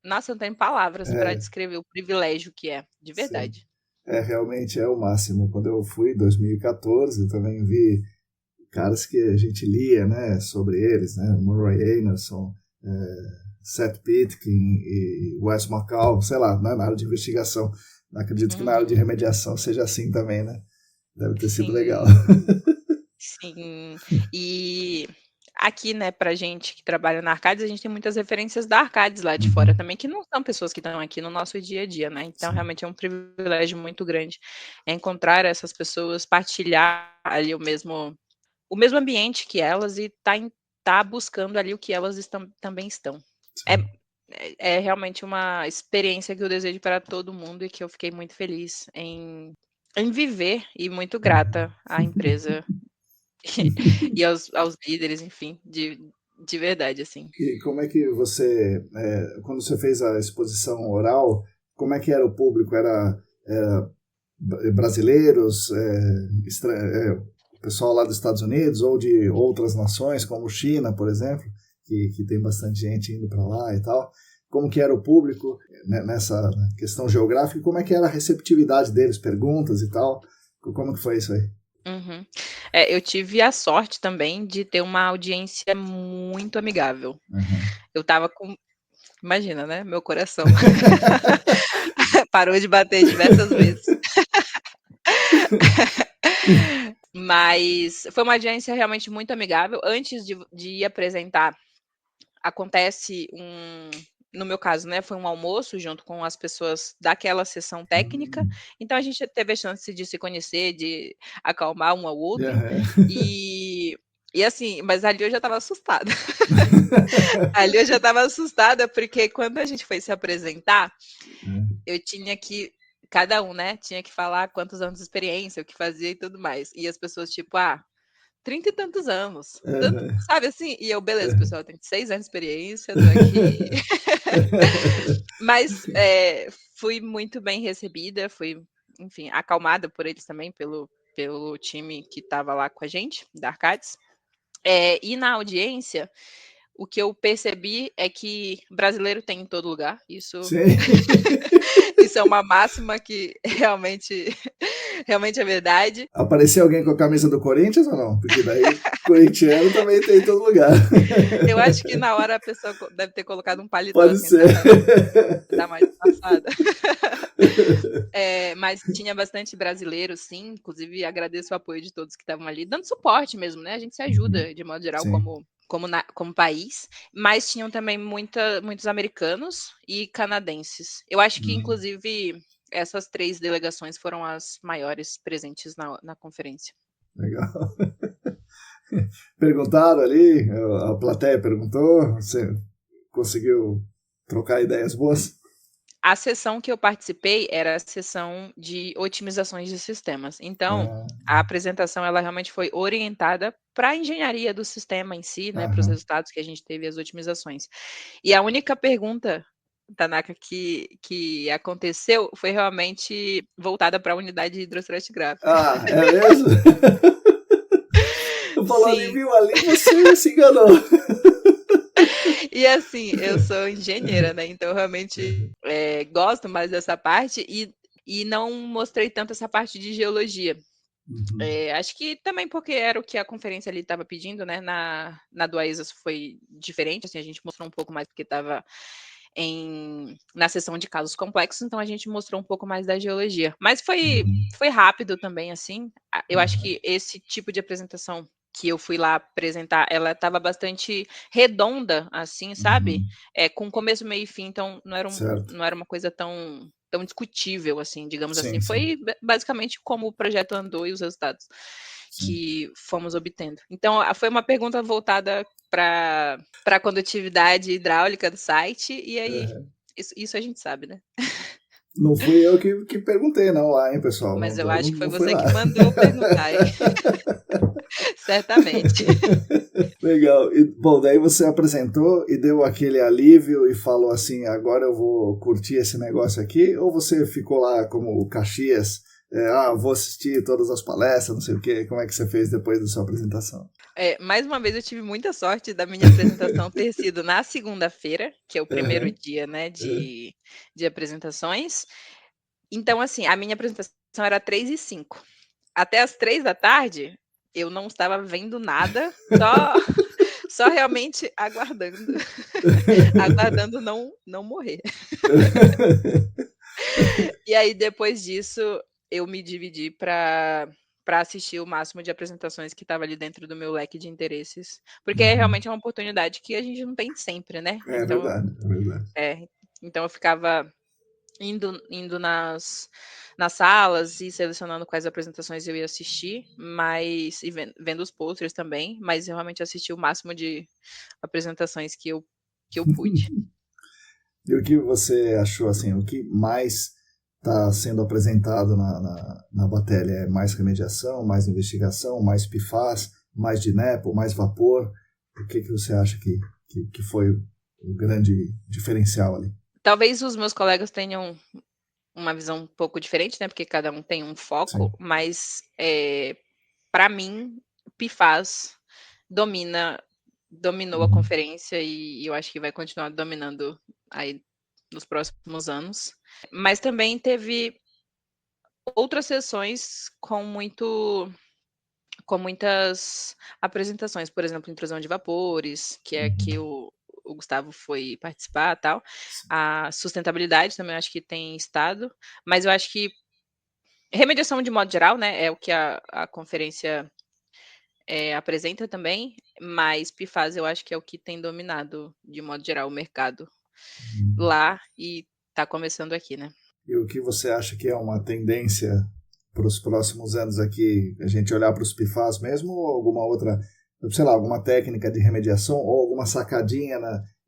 Nossa, não tem palavras para É, descrever o privilégio que é, de sim. verdade. Realmente é o máximo. Quando eu fui em 2014, eu também vi caras que a gente lia, né, sobre eles, né, Murray Anderson, Seth Pitkin e Wes McCall, sei lá, né, na área de investigação. Acredito que na área de remediação seja assim também, né? Deve ter sido legal. Sim. E aqui, né, pra gente que trabalha na Arcades, a gente tem muitas referências da Arcades lá de fora também, que não são pessoas que estão aqui no nosso dia a dia, né? Então, realmente é um privilégio muito grande encontrar essas pessoas, partilhar ali o mesmo ambiente que elas e tá buscando ali o que elas também estão. É realmente uma experiência que eu desejo para todo mundo e que eu fiquei muito feliz em viver e muito grata à empresa e aos líderes, enfim, de verdade, assim. E como é que você, quando você fez a exposição oral, como é que era o público? Era brasileiros, pessoal lá dos Estados Unidos ou de outras nações, como China, por exemplo, que tem bastante gente indo para lá e tal. Como que era o público nessa questão geográfica? Como é que era a receptividade deles, perguntas e tal? Como que foi isso aí? Eu tive a sorte também de ter uma audiência muito amigável. Eu tava com... Imagina, né? Meu coração parou de bater diversas vezes. Mas foi uma audiência realmente muito amigável. Antes de ir apresentar, acontece no meu caso, né, foi um almoço junto com as pessoas daquela sessão técnica, então a gente teve a chance de se conhecer, de acalmar um ao outro, e assim, mas ali eu já estava assustada. Ali eu já estava assustada, porque quando a gente foi se apresentar, eu tinha que cada um, né, tinha que falar quantos anos de experiência, o que fazia e tudo mais. E as pessoas, tipo, 30 e tantos anos. Tanto, sabe assim? E eu, beleza, pessoal, eu tenho 6 anos de experiência, tô aqui. Mas fui muito bem recebida, fui, enfim, acalmada por eles também, pelo time que estava lá com a gente, da Arcades. E na audiência, o que eu percebi é que brasileiro tem em todo lugar. Isso é uma máxima que realmente é verdade. Apareceu alguém com a camisa do Corinthians ou não? Porque daí corintiano também tem em todo lugar. Eu acho que na hora a pessoa deve ter colocado um paletó. Pode assim, ser. Pra dar mais passada. Mas tinha bastante brasileiro, sim. Inclusive, agradeço o apoio de todos que estavam ali, dando suporte mesmo, né? A gente se ajuda, de modo geral, como país. Mas tinham também muitos americanos e canadenses. Eu acho que, inclusive, essas 3 delegações foram as maiores presentes na conferência. Legal. Perguntaram ali, a plateia perguntou, você conseguiu trocar ideias boas? A sessão que eu participei era a sessão de otimizações de sistemas. Então, a apresentação ela realmente foi orientada para a engenharia do sistema em si, né, para os resultados que a gente teve, as otimizações. E a única pergunta, Tanaka, que aconteceu foi realmente voltada para a unidade hidroestratigráfica. É mesmo? Eu falando, viu, ali você se enganou. E assim, eu sou engenheira, né? Então, eu realmente gosto mais dessa parte e não mostrei tanto essa parte de geologia. Acho que também porque era o que a conferência ali estava pedindo, né? Na do AESAS foi diferente, assim, a gente mostrou um pouco mais porque estava na sessão de casos complexos, então a gente mostrou um pouco mais da geologia. Mas foi rápido também, assim. Eu acho que esse tipo de apresentação que eu fui lá apresentar, ela estava bastante redonda, assim, sabe? Com começo, meio e fim, então não era uma coisa tão discutível, assim, digamos assim. Foi basicamente como o projeto andou e os resultados que fomos obtendo. Então, foi uma pergunta voltada para a condutividade hidráulica do site, e aí, isso a gente sabe, né? Não fui eu que perguntei, não, lá, hein, pessoal? Mas não, eu acho que foi você lá. que mandou perguntar, hein? Certamente. Legal. Bom, daí você apresentou e deu aquele alívio e falou assim, agora eu vou curtir esse negócio aqui? Ou você ficou lá como o Caxias, vou assistir todas as palestras, não sei o quê? Como é que você fez depois da sua apresentação? Mais uma vez eu tive muita sorte da minha apresentação ter sido na segunda-feira, que é o primeiro dia, né, de apresentações. Então, assim, a minha apresentação era 3h05. Até as 3 da tarde, eu não estava vendo nada, só realmente aguardando, aguardando não morrer. E aí, depois disso, eu me dividi para assistir o máximo de apresentações que estava ali dentro do meu leque de interesses, porque Uhum. realmente é uma oportunidade que a gente não tem sempre, né? É verdade, é verdade. Então eu ficava indo nas salas e selecionando quais apresentações eu ia assistir, mas e vendo os posters também, mas eu realmente assisti o máximo de apresentações que eu pude. E o que você achou, assim, o que mais está sendo apresentado na Battelle? É mais remediação, mais investigação, mais PFAS, mais DNEPO, mais vapor? O que você acha que foi o grande diferencial ali? Talvez os meus colegas tenham uma visão um pouco diferente, né, porque cada um tem um foco, Sim. mas, pra mim, PFAS dominou a Uhum. conferência e eu acho que vai continuar dominando aí nos próximos anos. Mas também teve outras sessões com muitas apresentações, por exemplo, intrusão de vapores, que é que Uhum. o Gustavo foi participar, tal. A sustentabilidade também eu acho que tem estado, mas eu acho que remediação de modo geral, né, é o que a conferência, apresenta também, mas PFAS eu acho que é o que tem dominado, de modo geral, o mercado Uhum. lá e tá começando aqui, né. E o que você acha que é uma tendência para os próximos anos aqui? A gente olhar para os PFAS mesmo ou alguma outra, sei lá, alguma técnica de remediação ou alguma sacadinha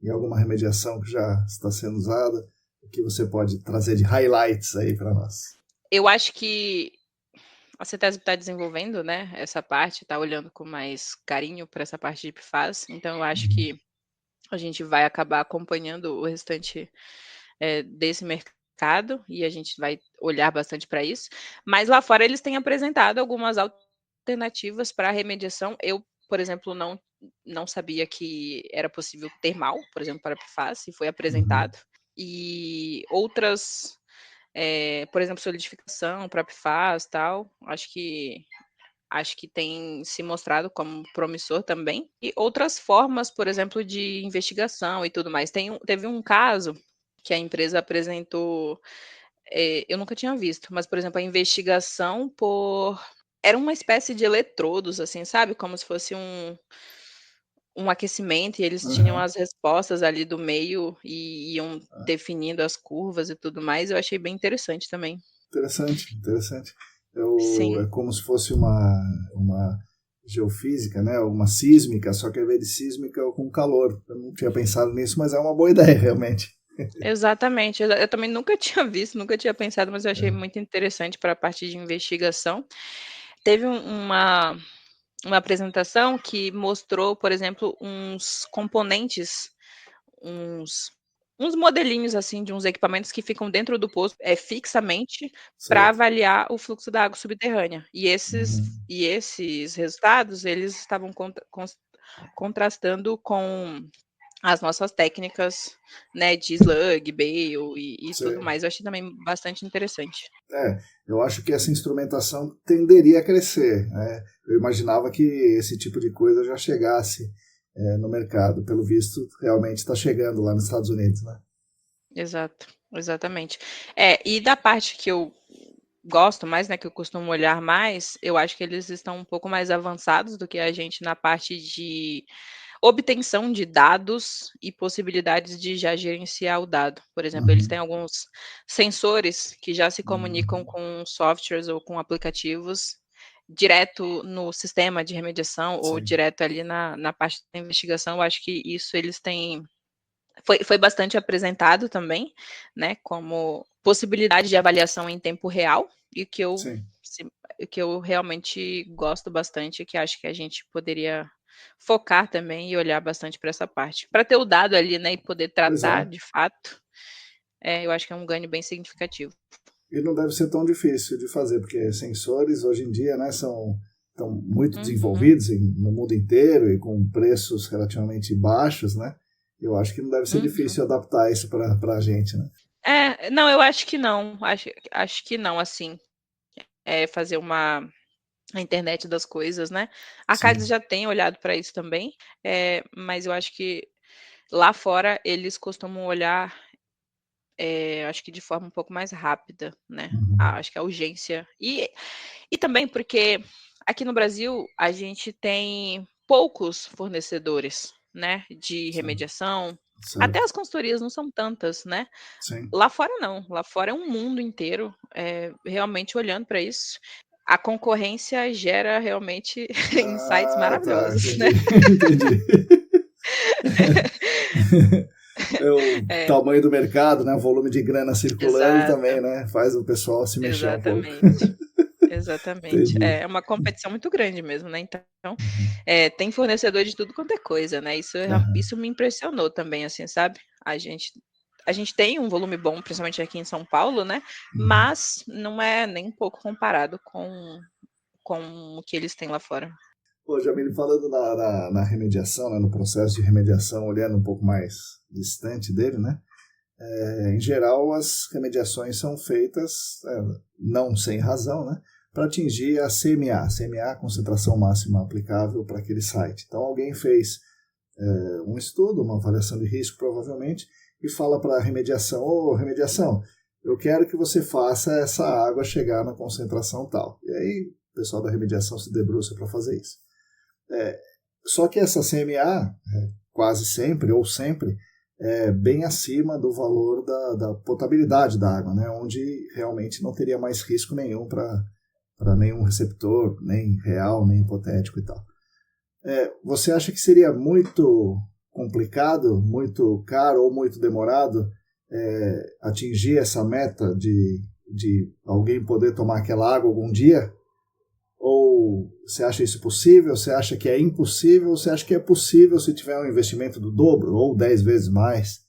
em alguma remediação que já está sendo usada? O que você pode trazer de highlights aí para nós? Eu acho que a CETESB está desenvolvendo, né, essa parte, está olhando com mais carinho para essa parte de PFAS, então eu acho Uhum. que a gente vai acabar acompanhando o restante, desse mercado e a gente vai olhar bastante para isso. Mas lá fora eles têm apresentado algumas alternativas para remediação. Eu, por exemplo, não sabia que era possível termal, por exemplo, para PFAS, e foi Uhum. apresentado. E outras, por exemplo, solidificação para PFAS, tal, acho que tem se mostrado como promissor também. E outras formas, por exemplo, de investigação e tudo mais. Teve um caso que a empresa apresentou, eu nunca tinha visto, mas, por exemplo, a investigação por era uma espécie de eletrodos, assim, sabe, como se fosse um aquecimento e eles tinham Uhum. as respostas ali do meio e iam definindo as curvas e tudo mais, eu achei bem interessante também. Interessante, interessante. É Sim. como se fosse uma geofísica, né? Uma sísmica, só que ao invés de sísmica com calor. Eu não tinha pensado nisso, mas é uma boa ideia, realmente. Exatamente, eu também nunca tinha visto, nunca tinha pensado, mas eu achei É. muito interessante para a parte de investigação. Teve uma apresentação que mostrou, por exemplo, uns componentes, uns uns modelinhos, assim, de uns equipamentos que ficam dentro do poço, fixamente para Certo. avaliar o fluxo da água subterrânea. E esses Uhum. e esses resultados, eles estavam contrastando com as nossas técnicas, né, de slug, bale e tudo Sei. mais. Eu achei também bastante interessante. Eu acho que essa instrumentação tenderia a crescer, né? Eu imaginava que esse tipo de coisa já chegasse no mercado. Pelo visto, realmente está chegando lá nos Estados Unidos, né? Exato, exatamente. E da parte que eu gosto mais, né, que eu costumo olhar mais, eu acho que eles estão um pouco mais avançados do que a gente na parte de obtenção de dados e possibilidades de já gerenciar o dado. Por exemplo, eles Uhum. têm alguns sensores que já se comunicam Uhum. com softwares ou com aplicativos direto no sistema de remediação ou Sim. direto ali na parte da investigação. Eu acho que isso eles têm foi bastante apresentado também, né, como possibilidade de avaliação em tempo real, e Sim. o que eu realmente gosto bastante, que acho que a gente poderia focar também e olhar bastante para essa parte. Para ter o dado ali, né, e poder Pois tratar é. de fato, eu acho que é um ganho bem significativo. E não deve ser tão difícil de fazer, porque sensores hoje em dia, né, estão muito Uhum, desenvolvidos no mundo inteiro e com preços relativamente baixos, né? Eu acho que não deve ser uhum. difícil adaptar isso para a gente, né? Não, eu acho que não. Acho que não, assim. Fazer a internet das coisas, né? A Cádiz Sim. já tem olhado para isso também, mas eu acho que lá fora eles costumam olhar, acho que de forma um pouco mais rápida, né? Uhum. Acho que a urgência. E também porque aqui no Brasil a gente tem poucos fornecedores, né? De Sim. remediação. Até Certo. as consultorias não são tantas, né? Sim. Lá fora não, lá fora é um mundo inteiro, realmente olhando para isso. A concorrência gera realmente insights Ah, tá, maravilhosos, entendi, né. entendi. É o É, tamanho do mercado, né? O volume de grana circulando também, exato, né? Faz o pessoal se mexer um pouco. exatamente, exatamente. Entendi. É uma competição muito grande mesmo, né, então, Uhum. tem fornecedor de tudo quanto é coisa, né, Aham. isso me impressionou também, assim, sabe. A gente tem um volume bom, principalmente aqui em São Paulo, né, Uhum. mas não é nem um pouco comparado com o que eles têm lá fora. Pô, Jamile, falando na remediação, né, no processo de remediação, olhando um pouco mais distante dele, né? Em geral, as remediações são feitas, não sem razão, né? Para atingir a CMA. CMA, concentração máxima aplicável para aquele site. Então, alguém fez um estudo, uma avaliação de risco, provavelmente, e fala para a remediação: ô, remediação, eu quero que você faça essa água chegar na concentração tal. E aí, o pessoal da remediação se debruça para fazer isso. Só que essa CMA, quase sempre ou sempre, é bem acima do valor da potabilidade da água, né? Onde realmente não teria mais risco nenhum para nenhum receptor, nem real, nem hipotético e tal. Você acha que seria muito complicado, muito caro ou muito demorado atingir essa meta de alguém poder tomar aquela água algum dia? Ou você acha isso possível? Você acha que é impossível? Ou você acha que é possível se tiver um investimento do dobro ou 10 vezes mais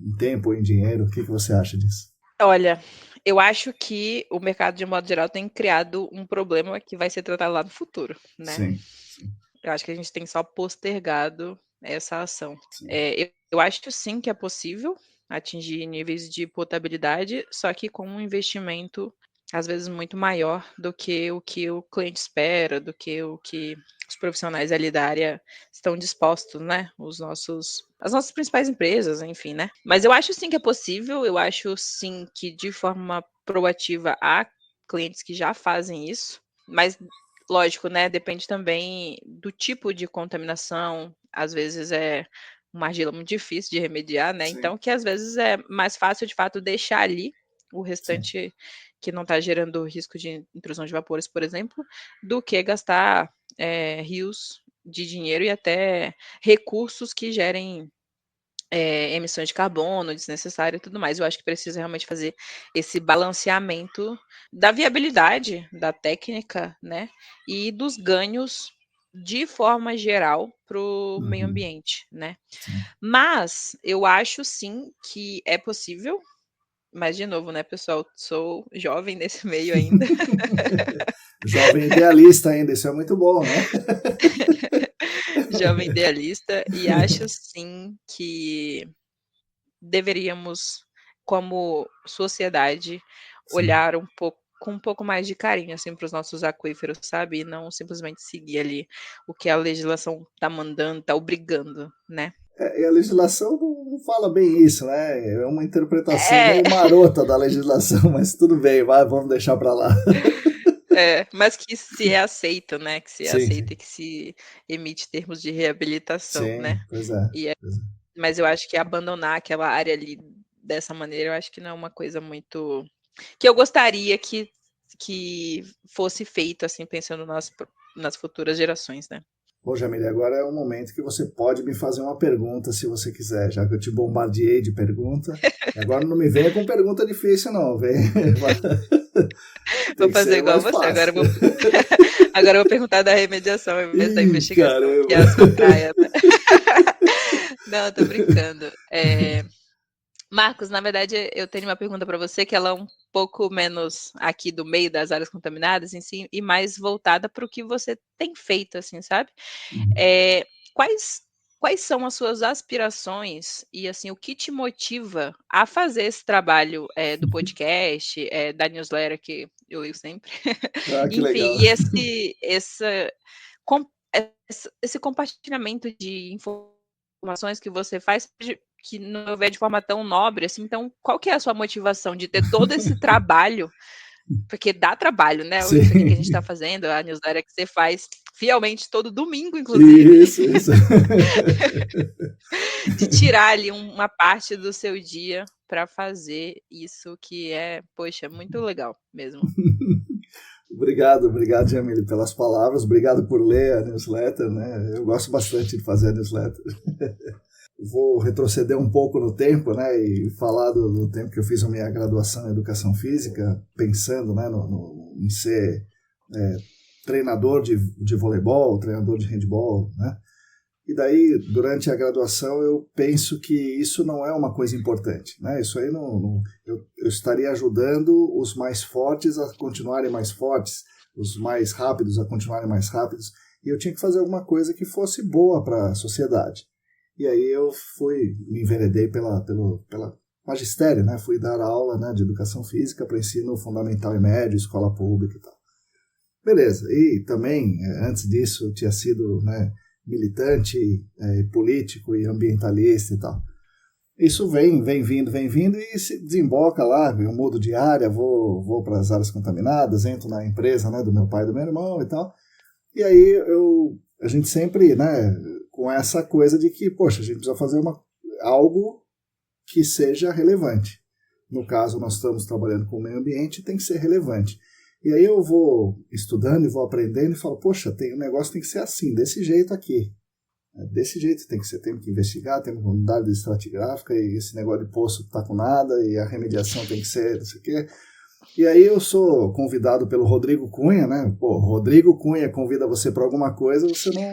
em tempo ou em dinheiro? O que você acha disso? Olha, eu acho que o mercado, de modo geral, tem criado um problema que vai ser tratado lá no futuro, né. Sim, sim, Eu acho que a gente tem só postergado essa ação. sim, Eu acho sim que é possível atingir níveis de potabilidade, só que com um investimento, às vezes, muito maior do que o cliente espera, do que o que os profissionais ali da área estão dispostos, né, as nossas principais empresas, enfim, né. Mas eu acho sim que é possível, eu acho sim que de forma proativa há clientes que já fazem isso, mas lógico, né, depende também do tipo de contaminação, às vezes é uma argila muito difícil de remediar, né, sim, então que às vezes é mais fácil de fato deixar ali o sim. restante que não está gerando risco de intrusão de vapores, por exemplo, do que gastar, rios de dinheiro e até recursos que gerem emissões de carbono desnecessário e tudo mais. Eu acho que precisa realmente fazer esse balanceamento da viabilidade da técnica, né, e dos ganhos de forma geral para o meio Uhum, ambiente, né. sim. Mas eu acho sim que é possível, mas de novo, né, pessoal, sou jovem nesse meio ainda. Jovem idealista ainda, isso é muito bom, né? Jovem idealista, e acho sim que deveríamos, como sociedade, Sim. olhar com um pouco mais de carinho, assim, para os nossos aquíferos, sabe, e não simplesmente seguir ali o que a legislação está mandando, está obrigando, né. E a legislação não fala bem isso, né? É uma interpretação É, meio marota da legislação, mas tudo bem, vai, vamos deixar para lá. mas que se é aceito, né, que se é Sim, aceito sim. e que se emite termos de reabilitação, Sim, né. pois é. E é Pois é. mas eu acho que abandonar aquela área ali dessa maneira, eu acho que não é uma coisa muito que eu gostaria que fosse feito, assim, pensando nas futuras gerações, né. Bom, Jamile, agora é o momento que você pode me fazer uma pergunta, se você quiser, já que eu te bombardeei de pergunta. E agora não me venha com pergunta difícil, não. Vem. Vou Tem que fazer ser igual mais você, fácil. agora eu vou perguntar da remediação ao invés da Ih, investigação, que caramba. é a sua praia, né. Não, tô brincando. Marcos, na verdade, eu tenho uma pergunta para você que ela é um pouco menos aqui do meio das áreas contaminadas em si, e mais voltada para o que você tem feito, assim, sabe. Uhum. Eh, quais quais são as suas aspirações e, assim, o que te motiva a fazer esse trabalho, do podcast, da newsletter que eu leio sempre, Ah, que enfim, legal. e com esse compartilhamento de informações que você faz que não é de forma tão nobre, assim, então qual que é a sua motivação de ter todo esse trabalho, porque dá trabalho, né, isso aqui que a gente está Sim, fazendo, a newsletter que você faz fielmente todo domingo, inclusive, isso. de tirar ali uma parte do seu dia para fazer isso que é, poxa, muito legal mesmo. Obrigado, Jamile, pelas palavras. Obrigado por ler a newsletter, né? Eu gosto bastante de fazer a newsletter. Vou retroceder um pouco no tempo, né? E falar do tempo que eu fiz a minha graduação em Educação Física, pensando, né, em ser treinador de voleibol, treinador de handball, né? E daí, durante a graduação, eu penso que isso não é uma coisa importante, né? Isso aí eu estaria ajudando os mais fortes a continuarem mais fortes, os mais rápidos a continuarem mais rápidos, e eu tinha que fazer alguma coisa que fosse boa para a sociedade. E aí eu me enveredei pela magistério, né? Fui dar aula, né, de educação física para ensino fundamental e médio, escola pública e tal. Beleza, e também, antes disso, eu tinha sido, né, militante, político e ambientalista e tal. Isso vem vindo e se desemboca lá, eu mudo de área, vou para as áreas contaminadas, entro na empresa, né, do meu pai e do meu irmão e tal. E aí a gente sempre, né, com essa coisa de que, poxa, a gente precisa fazer algo que seja relevante. No caso, nós estamos trabalhando com o meio ambiente, tem que ser relevante. E aí eu vou estudando e vou aprendendo e falo, poxa, o negócio tem que ser assim, desse jeito aqui. Desse jeito tem que ser, tem que investigar, tem uma unidade estratigráfica e esse negócio de poço tá com nada e a remediação tem que ser, não sei o quê. E aí eu sou convidado pelo Rodrigo Cunha, né? Pô, Rodrigo Cunha convida você para alguma coisa, você não...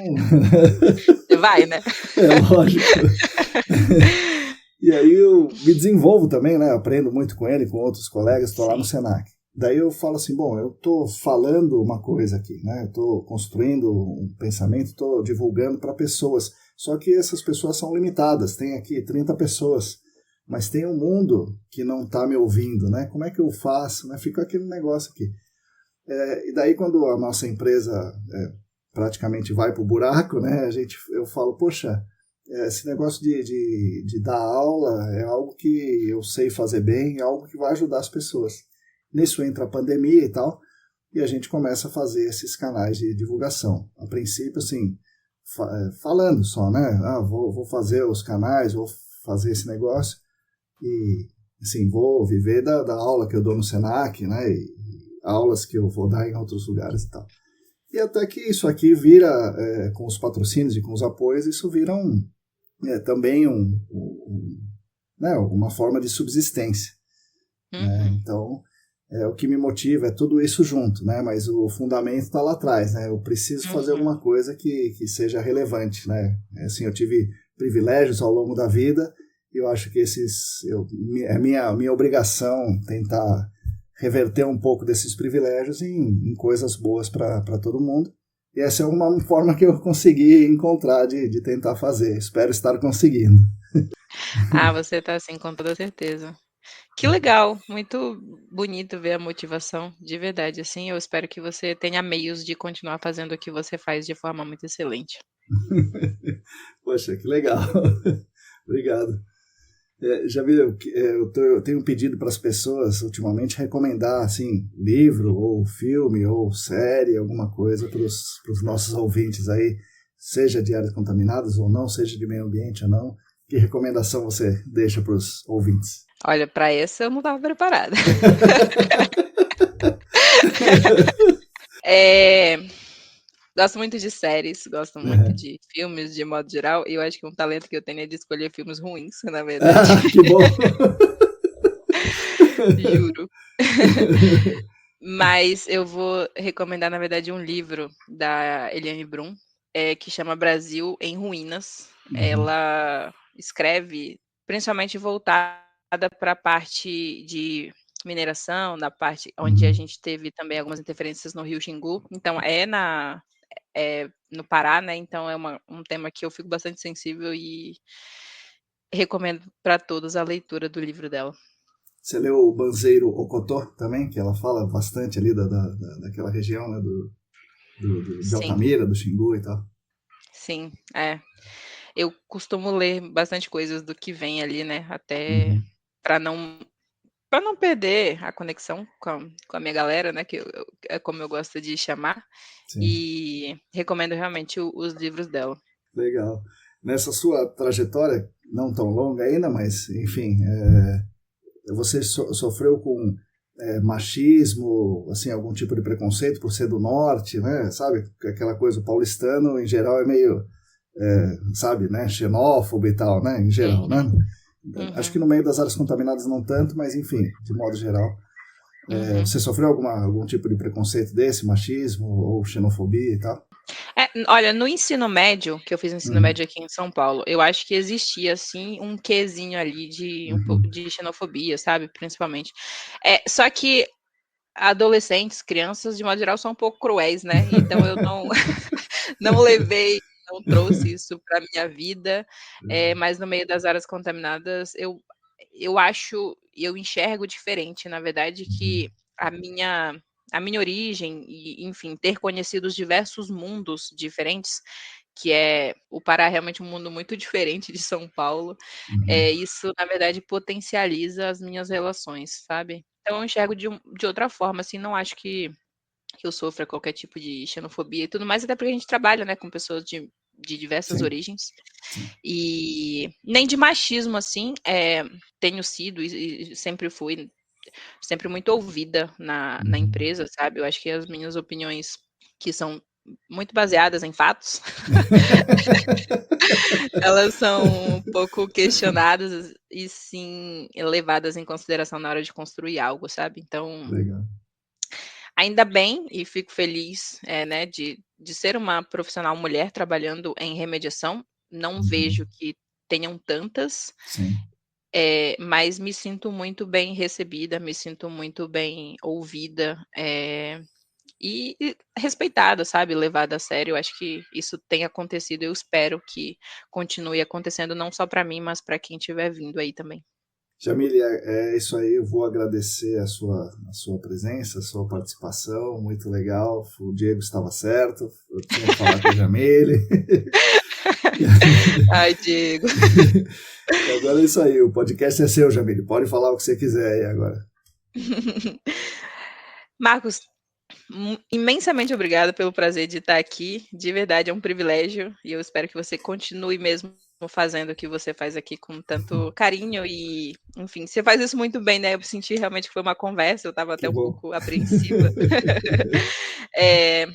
Você vai, né? É lógico. E aí eu me desenvolvo também, né? Aprendo muito com ele, com outros colegas, estou lá no Senac. Daí eu falo assim, bom, eu estou falando uma coisa aqui, né? Eu estou construindo um pensamento, estou divulgando para pessoas. Só que essas pessoas são limitadas. Tem aqui 30 pessoas, mas tem um mundo que não está me ouvindo, né? Como é que eu faço? Né? Fica aquele negócio aqui. E daí quando a nossa empresa praticamente vai para o buraco, né? Eu falo, poxa, esse negócio de dar aula é algo que eu sei fazer bem, é algo que vai ajudar as pessoas. Nisso entra a pandemia e tal, e a gente começa a fazer esses canais de divulgação. A princípio, assim, falando só, né? Vou fazer os canais, vou fazer esse negócio, e, assim, vou viver da aula que eu dou no Senac, né? E aulas que eu vou dar em outros lugares e tal. E até que isso aqui vira, com os patrocínios e com os apoios, isso vira também né, uma forma de subsistência. Uhum. Né? Então, o que me motiva é tudo isso junto, né? Mas o fundamento está lá atrás, né? Eu preciso fazer alguma coisa que seja relevante, né? Assim, eu tive privilégios ao longo da vida e eu acho que é minha obrigação tentar reverter um pouco desses privilégios em coisas boas para todo mundo. E essa é uma forma que eu consegui encontrar de tentar fazer. Espero estar conseguindo. Ah, você está assim, com toda certeza. Que legal, muito bonito ver a motivação, de verdade, assim, eu espero que você tenha meios de continuar fazendo o que você faz de forma muito excelente. Poxa, que legal. Obrigado. Já vi, eu tenho pedido para as pessoas ultimamente recomendar assim, livro ou filme ou série, alguma coisa para os nossos ouvintes aí, seja de áreas contaminadas ou não, seja de meio ambiente ou não. Que recomendação você deixa para os ouvintes? Olha, para essa eu não estava preparada. Gosto muito de séries, gosto muito de filmes de modo geral, e eu acho que um talento que eu tenho é de escolher filmes ruins, na verdade. Que bom! Juro. Mas eu vou recomendar, na verdade, um livro da Eliane Brum, que chama Brasil em Ruínas. Ela escreve principalmente voltada para a parte de mineração, na parte onde a gente teve também algumas interferências no rio Xingu. Então, no Pará, né, então é um tema que eu fico bastante sensível e recomendo para todos a leitura do livro dela. Você leu o Banzeiro Ocotó também, que ela fala bastante ali daquela região, né, de Sim, Altamira, do Xingu e tal. sim, eu costumo ler bastante coisas do que vem ali, né, até Uhum, para não perder a conexão com a minha galera, né, que é como eu gosto de chamar, sim, e recomendo realmente os livros dela. legal. Nessa sua trajetória, não tão longa ainda, mas, enfim, você sofreu com machismo, assim, algum tipo de preconceito por ser do norte, né? Sabe? Aquela coisa, o paulistano, em geral, é meio, sabe, né? Xenófobo e tal, né? Em geral, né? Uhum, Acho uhum, que no meio das áreas contaminadas não tanto, mas, enfim, de modo geral. uhum. Você sofreu algum tipo de preconceito desse, machismo ou xenofobia e tal? Olha, no ensino médio, que eu fiz ensino Uhum, médio aqui em São Paulo, eu acho que existia, assim, um quezinho ali de um pouco uhum, de xenofobia, sabe, principalmente. Só que adolescentes, crianças, de modo geral, são um pouco cruéis, né, então eu não não levei, não trouxe isso para minha vida, mas no meio das áreas contaminadas eu acho eu enxergo diferente, na verdade, uhum, que a minha a minha origem e, enfim, ter conhecido os diversos mundos diferentes, que o Pará é realmente um mundo muito diferente de São Paulo, uhum. isso na verdade potencializa as minhas relações, sabe. Então eu enxergo de outra forma, assim, não acho que eu sofra qualquer tipo de xenofobia e tudo mais, até porque a gente trabalha, né, com pessoas de diversas Sim, origens. sim. E nem de machismo, assim, tenho sido e sempre fui, sempre muito ouvida na Uhum. empresa, sabe. Eu acho que as minhas opiniões, que são muito baseadas em fatos, elas são um pouco questionadas e sim levadas em consideração na hora de construir algo, sabe. Então Legal. ainda bem e fico feliz, né, de ser uma profissional mulher trabalhando em remediação. Não vejo Uhum. que tenham tantas, Sim. mas me sinto muito bem recebida, me sinto muito bem ouvida, e respeitada, sabe, levada a sério. Eu acho que isso tem acontecido, eu espero que continue acontecendo não só para mim, mas para quem estiver vindo aí também. Jamile, é isso aí. Eu vou agradecer a sua presença, a sua participação. Muito legal. O Diego estava certo. Eu tinha que falar com a Jamile. Ai, Diego. E agora é isso aí. O podcast é seu, Jamile. Pode falar o que você quiser aí agora. Marcos, imensamente obrigada pelo prazer de estar aqui. De verdade, é um privilégio e eu espero que você continue mesmo fazendo o que você faz aqui com tanto carinho e, enfim, você faz isso muito bem, né? Eu senti realmente que foi uma conversa, eu estava Que até um bom. pouco apreensiva. Eh,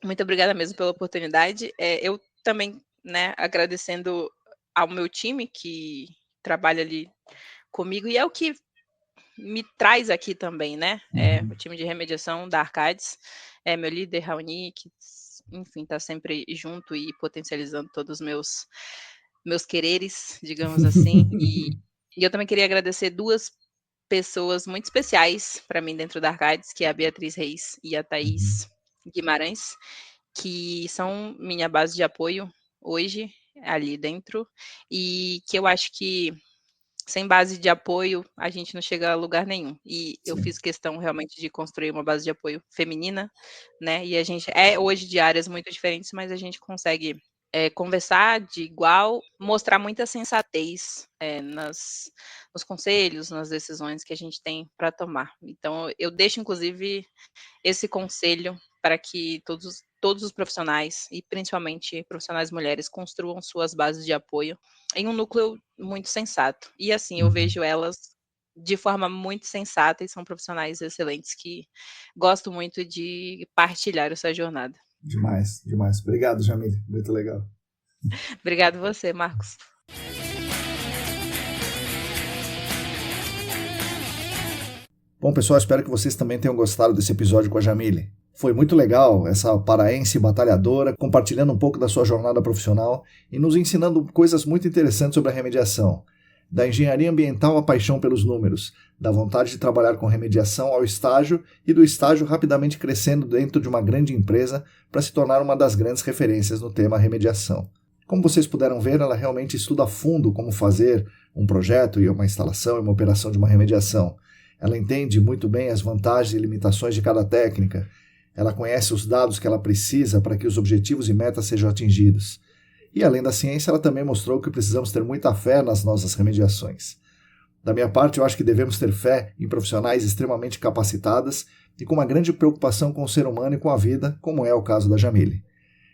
Muito obrigada mesmo pela oportunidade. Eu também, né, agradecendo ao meu time que trabalha ali comigo e é o que me traz aqui também, né, o Uhum. time de remediação da Arcades, meu líder Raoni, que enfim, está sempre junto e potencializando todos os meus quereres, digamos assim. E eu também queria agradecer 2 pessoas muito especiais para mim dentro da Arcades, que é a Beatriz Reis e a Uhum. Thaís Guimarães, que são minha base de apoio hoje ali dentro, e que eu acho que sem base de apoio, a gente não chega a lugar nenhum. E eu Sim. fiz questão realmente de construir uma base de apoio feminina, né, e a gente é hoje de áreas muito diferentes, mas a gente consegue, conversar de igual, mostrar muita sensatez, nos conselhos, nas decisões que a gente tem para tomar. Então eu deixo inclusive esse conselho para que todos os profissionais, e principalmente profissionais mulheres, construam suas bases de apoio em um núcleo muito sensato. E assim, eu Uhum. vejo elas de forma muito sensata e são profissionais excelentes que gosto muito de partilhar essa jornada. Demais, demais. Obrigado, Jamile. Muito legal. Obrigado você, Marcos. Bom, pessoal, espero que vocês também tenham gostado desse episódio com a Jamile. Foi muito legal essa paraense batalhadora compartilhando um pouco da sua jornada profissional e nos ensinando coisas muito interessantes sobre a remediação. Da engenharia ambiental à paixão pelos números, da vontade de trabalhar com remediação ao estágio e do estágio rapidamente crescendo dentro de uma grande empresa para se tornar uma das grandes referências no tema remediação. Como vocês puderam ver, ela realmente estuda a fundo como fazer um projeto e uma instalação e uma operação de uma remediação. Ela entende muito bem as vantagens e limitações de cada técnica. Ela conhece os dados que ela precisa para que os objetivos e metas sejam atingidos. E além da ciência, ela também mostrou que precisamos ter muita fé nas nossas remediações. Da minha parte, eu acho que devemos ter fé em profissionais extremamente capacitadas e com uma grande preocupação com o ser humano e com a vida, como é o caso da Jamile.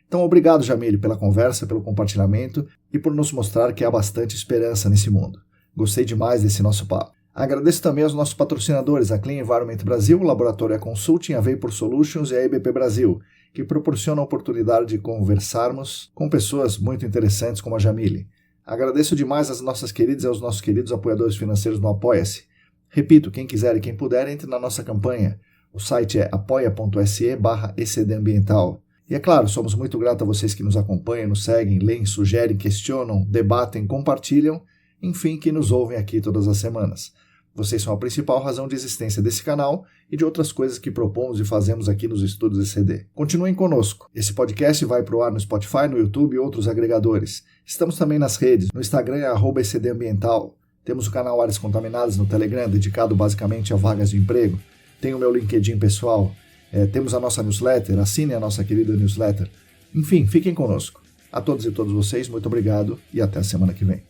Então, obrigado, Jamile, pela conversa, pelo compartilhamento e por nos mostrar que há bastante esperança nesse mundo. Gostei demais desse nosso papo. Agradeço também aos nossos patrocinadores, a Clean Environment Brasil, o Laboratório Consulting, a Vapor Solutions e a EBP Brasil, que proporcionam a oportunidade de conversarmos com pessoas muito interessantes como a Jamile. Agradeço demais às nossas queridas e aos nossos queridos apoiadores financeiros no Apoia-se. Repito, quem quiser e quem puder, entre na nossa campanha. O site é apoia.se/ecdambiental. E é claro, somos muito gratos a vocês que nos acompanham, nos seguem, leem, sugerem, questionam, debatem, compartilham, enfim, que nos ouvem aqui todas as semanas. Vocês são a principal razão de existência desse canal e de outras coisas que propomos e fazemos aqui nos Estúdios ECD. Continuem conosco. Esse podcast vai pro ar no Spotify, no YouTube e outros agregadores. Estamos também nas redes. No Instagram é @ecdambiental. Temos o canal Áreas Contaminadas no Telegram, dedicado basicamente a vagas de emprego. Tem o meu LinkedIn pessoal. Temos a nossa newsletter. Assinem a nossa querida newsletter. Enfim, fiquem conosco. A todos e todas vocês, muito obrigado e até a semana que vem.